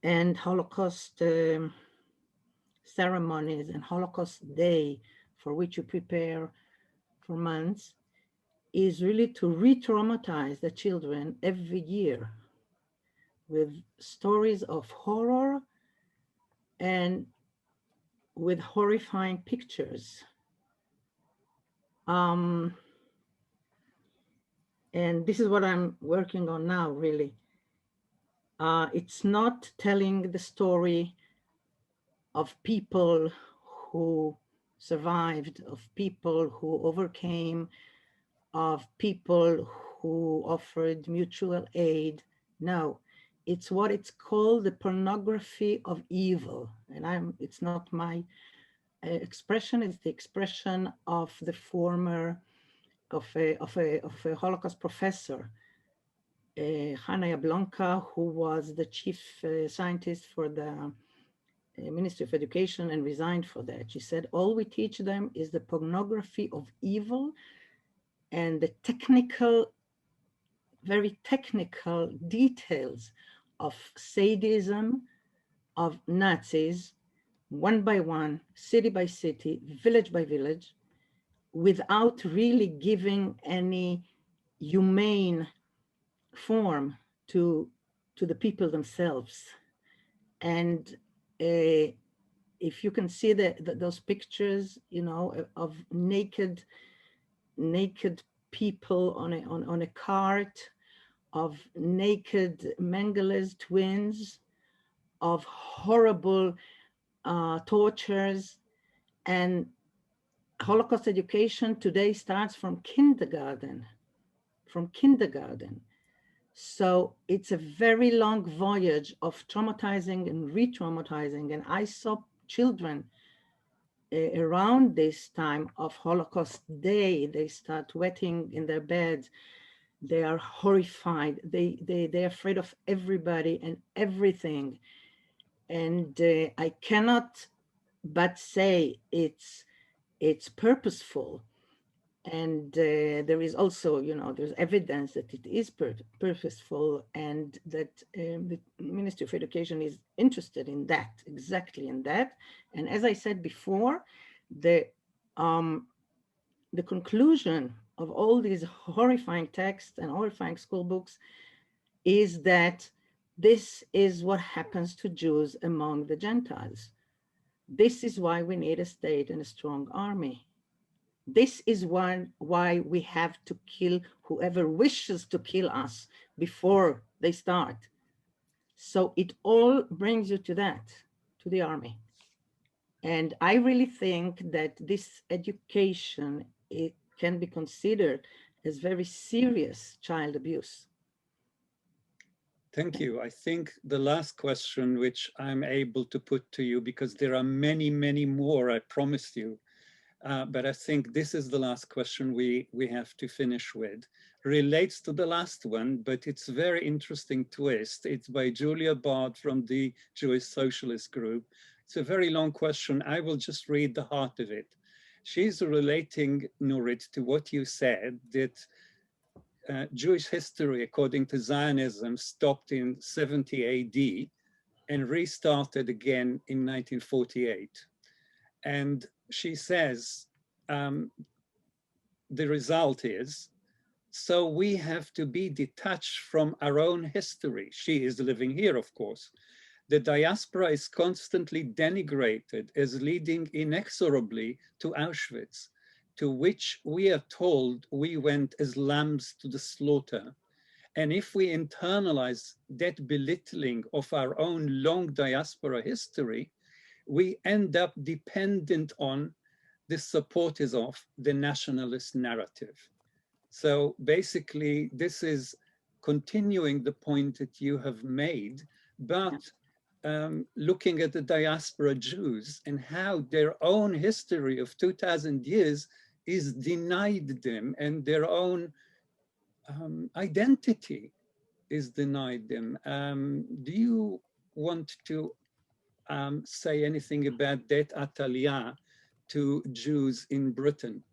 and Holocaust ceremonies and Holocaust Day, for which you prepare for months is really to re-traumatize the children every year with stories of horror and with horrifying pictures. And this is what I'm working on now, really. It's not telling the story of people who survived, of people who overcame, of people who offered mutual aid. No, it's what it's called the pornography of evil. And it's not my expression, it's the expression of the former, of a Holocaust professor, Hanna Jablonka, who was the chief scientist for the Ministry of Education and resigned for that. She said, all we teach them is the pornography of evil and the technical, very technical details of sadism of Nazis, one by one, city by city, village by village, without really giving any humane form to the people themselves. And if you can see those pictures, you know, of naked people on a cart, of naked Mengele's twins, of horrible tortures. And Holocaust education today starts from kindergarten, So it's a very long voyage of traumatizing and re-traumatizing. And I saw children around this time of Holocaust Day, they start wetting in their beds. They are horrified. They're afraid of everybody and everything. And I cannot but say it's purposeful. And there is also, you know, there's evidence that it is purposeful, and that the Ministry of Education is interested in that, exactly in that. And as I said before, the conclusion of all these horrifying texts and horrifying school books is that this is what happens to Jews among the Gentiles. This is why we need a state and a strong army. This is why we have to kill whoever wishes to kill us before they start. So it all brings you to that, to the army. And I really think that this education, it can be considered as very serious child abuse. Thank you. I think the last question, which I'm able to put to you, because there are many, many more, I promised you. But I think this is the last question we have to finish with. Relates to the last one, but it's a very interesting twist. It's by Julia Bard from the Jewish Socialist Group. It's a very long question. I will just read the heart of it. She's relating, Nurit, to what you said, that Jewish history, according to Zionism, stopped in 70 AD and restarted again in 1948. And she says, the result is, so we have to be detached from our own history. She is living here, of course. The diaspora is constantly denigrated as leading inexorably to Auschwitz, to which we are told we went as lambs to the slaughter. And if we internalize that belittling of our own long diaspora history, we end up dependent on the supporters of the nationalist narrative. So basically, this is continuing the point that you have made, but looking at the diaspora Jews and how their own history of 2000 years is denied them, and their own identity is denied them. Do you want to say anything about that, Atalya, to Jews in Britain?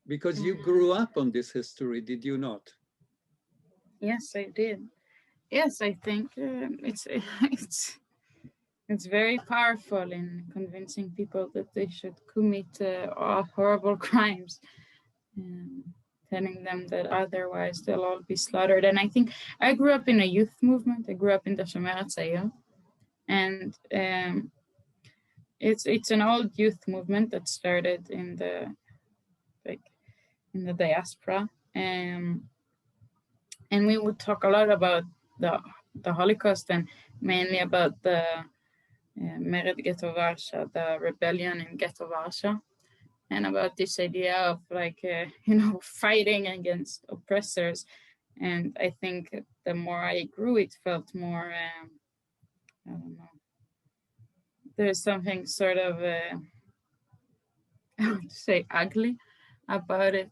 Because you grew up on this history, did you not? Yes, I did. Yes, I think it's it's very powerful in convincing people that they should commit horrible crimes, telling them that otherwise they'll all be slaughtered. And I think I grew up in a youth movement. I grew up in the Shomer HaTzair, and it's an old youth movement that started in the diaspora, and we would talk a lot about the Holocaust, and mainly about the Mered Ghetto Varsha, the rebellion in Ghetto Varsha, and about this idea of fighting against oppressors. And I think the more I grew, it felt more, I don't know, there's something sort of, I would say, ugly about it,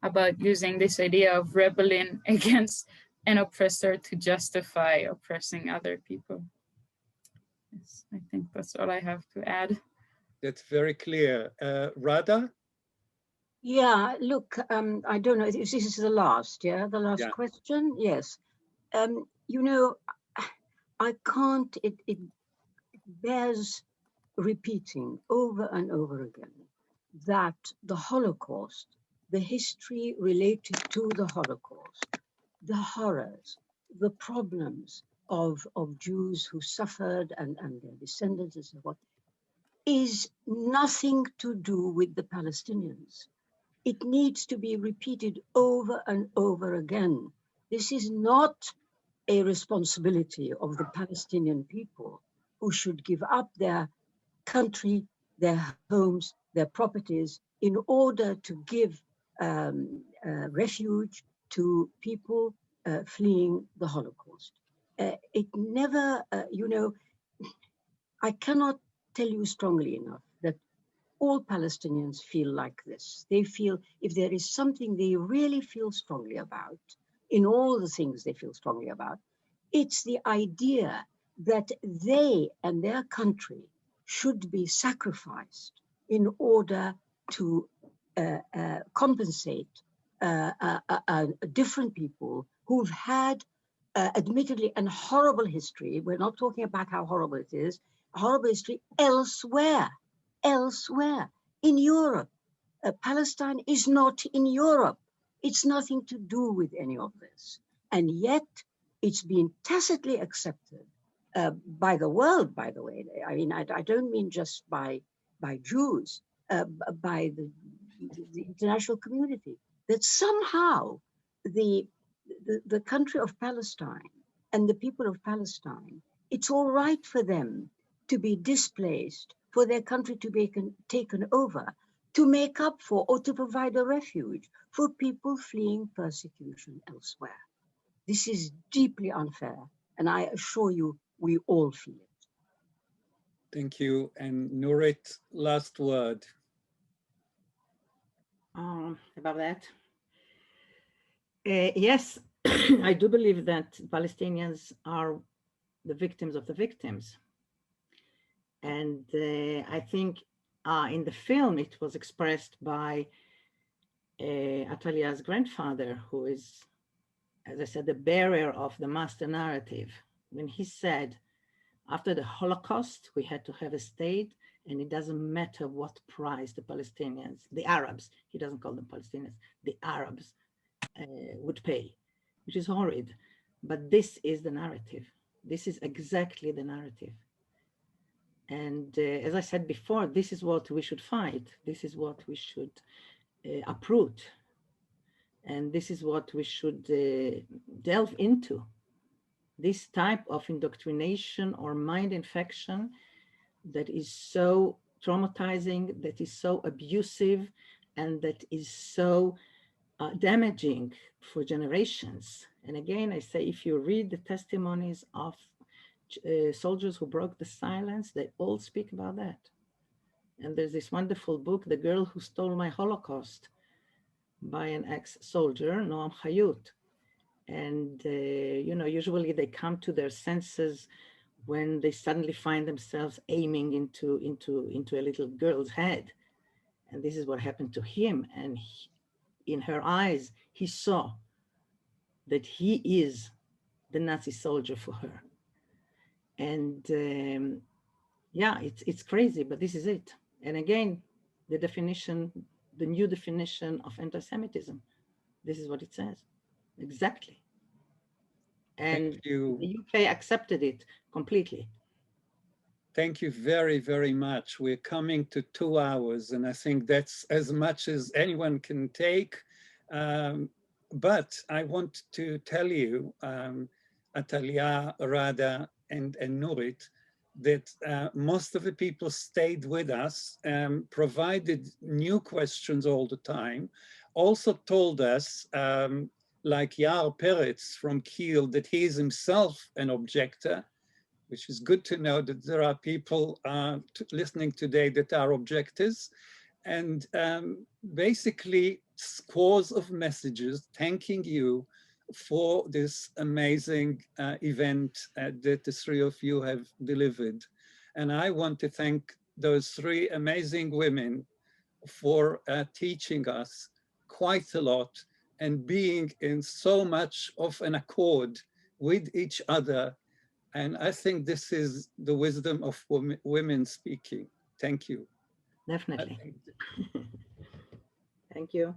about using this idea of rebelling against an oppressor to justify oppressing other people. Yes, I think that's all I have to add. That's very clear. Radha? Yeah, look, I don't know if this is the last, the last question. Yes. I can't, it bears repeating over and over again that the Holocaust, the history related to the Holocaust, the horrors, the problems of Jews who suffered and their descendants and so forth, is nothing to do with the Palestinians. It needs to be repeated over and over again. This is not a responsibility of the Palestinian people, who should give up their country, their homes, their properties, in order to give refuge to people fleeing the Holocaust. It never, I cannot tell you strongly enough that all Palestinians feel like this. They feel, if there is something they really feel strongly about, in all the things they feel strongly about, it's the idea that they and their country should be sacrificed in order to compensate different people who've had, admittedly, a horrible history. We're not talking about how horrible it is, a horrible history elsewhere. In Europe. Palestine is not in Europe. It's nothing to do with any of this. And yet it's been tacitly accepted by the world, by the way. I mean, I don't mean just by Jews, by the international community, that somehow the country of Palestine and the people of Palestine, it's all right for them to be displaced, for their country to be taken over, to make up for or to provide a refuge for people fleeing persecution elsewhere. This is deeply unfair, and I assure you, we all feel it. Thank you. And Nurit, last word. About that. Yes, I do believe that Palestinians are the victims of the victims. And I think in the film, it was expressed by Atalya's grandfather, who is, as I said, the bearer of the master narrative, when he said, after the Holocaust, we had to have a state, and it doesn't matter what price the Palestinians, the Arabs, he doesn't call them Palestinians, the Arabs would pay, which is horrid. But this is the narrative. This is exactly the narrative. And as I said before, this is what we should fight. This is what we should uproot. And this is what we should delve into. This type of indoctrination or mind infection that is so traumatizing, that is so abusive, and that is so damaging for generations. And again, I say, if you read the testimonies of soldiers who broke the silence, they all speak about that. And there's this wonderful book, The Girl Who Stole My Holocaust, by an ex-soldier, Noam Hayut. And usually they come to their senses when they suddenly find themselves aiming into a little girl's head. And this is what happened to him. And in her eyes, he saw that he is the Nazi soldier for her. And Yeah, it's crazy, but this is it. And again, the definition, the new definition of anti-Semitism, this is what it says. Exactly. And Thank you. the UK accepted it completely. Thank you very, very much. We're coming to 2 hours, and I think that's as much as anyone can take. But I want to tell you, Atalya, Rada, and Nurit, that most of the people stayed with us, provided new questions all the time, also told us, like Yair Peretz from Kiel, that he is himself an objector, which is good to know that there are people listening today that are objectors. And basically scores of messages thanking you for this amazing event that the three of you have delivered. And I want to thank those three amazing women for teaching us quite a lot and being in so much of an accord with each other. And I think this is the wisdom of women speaking. Thank you. Definitely. Thank you.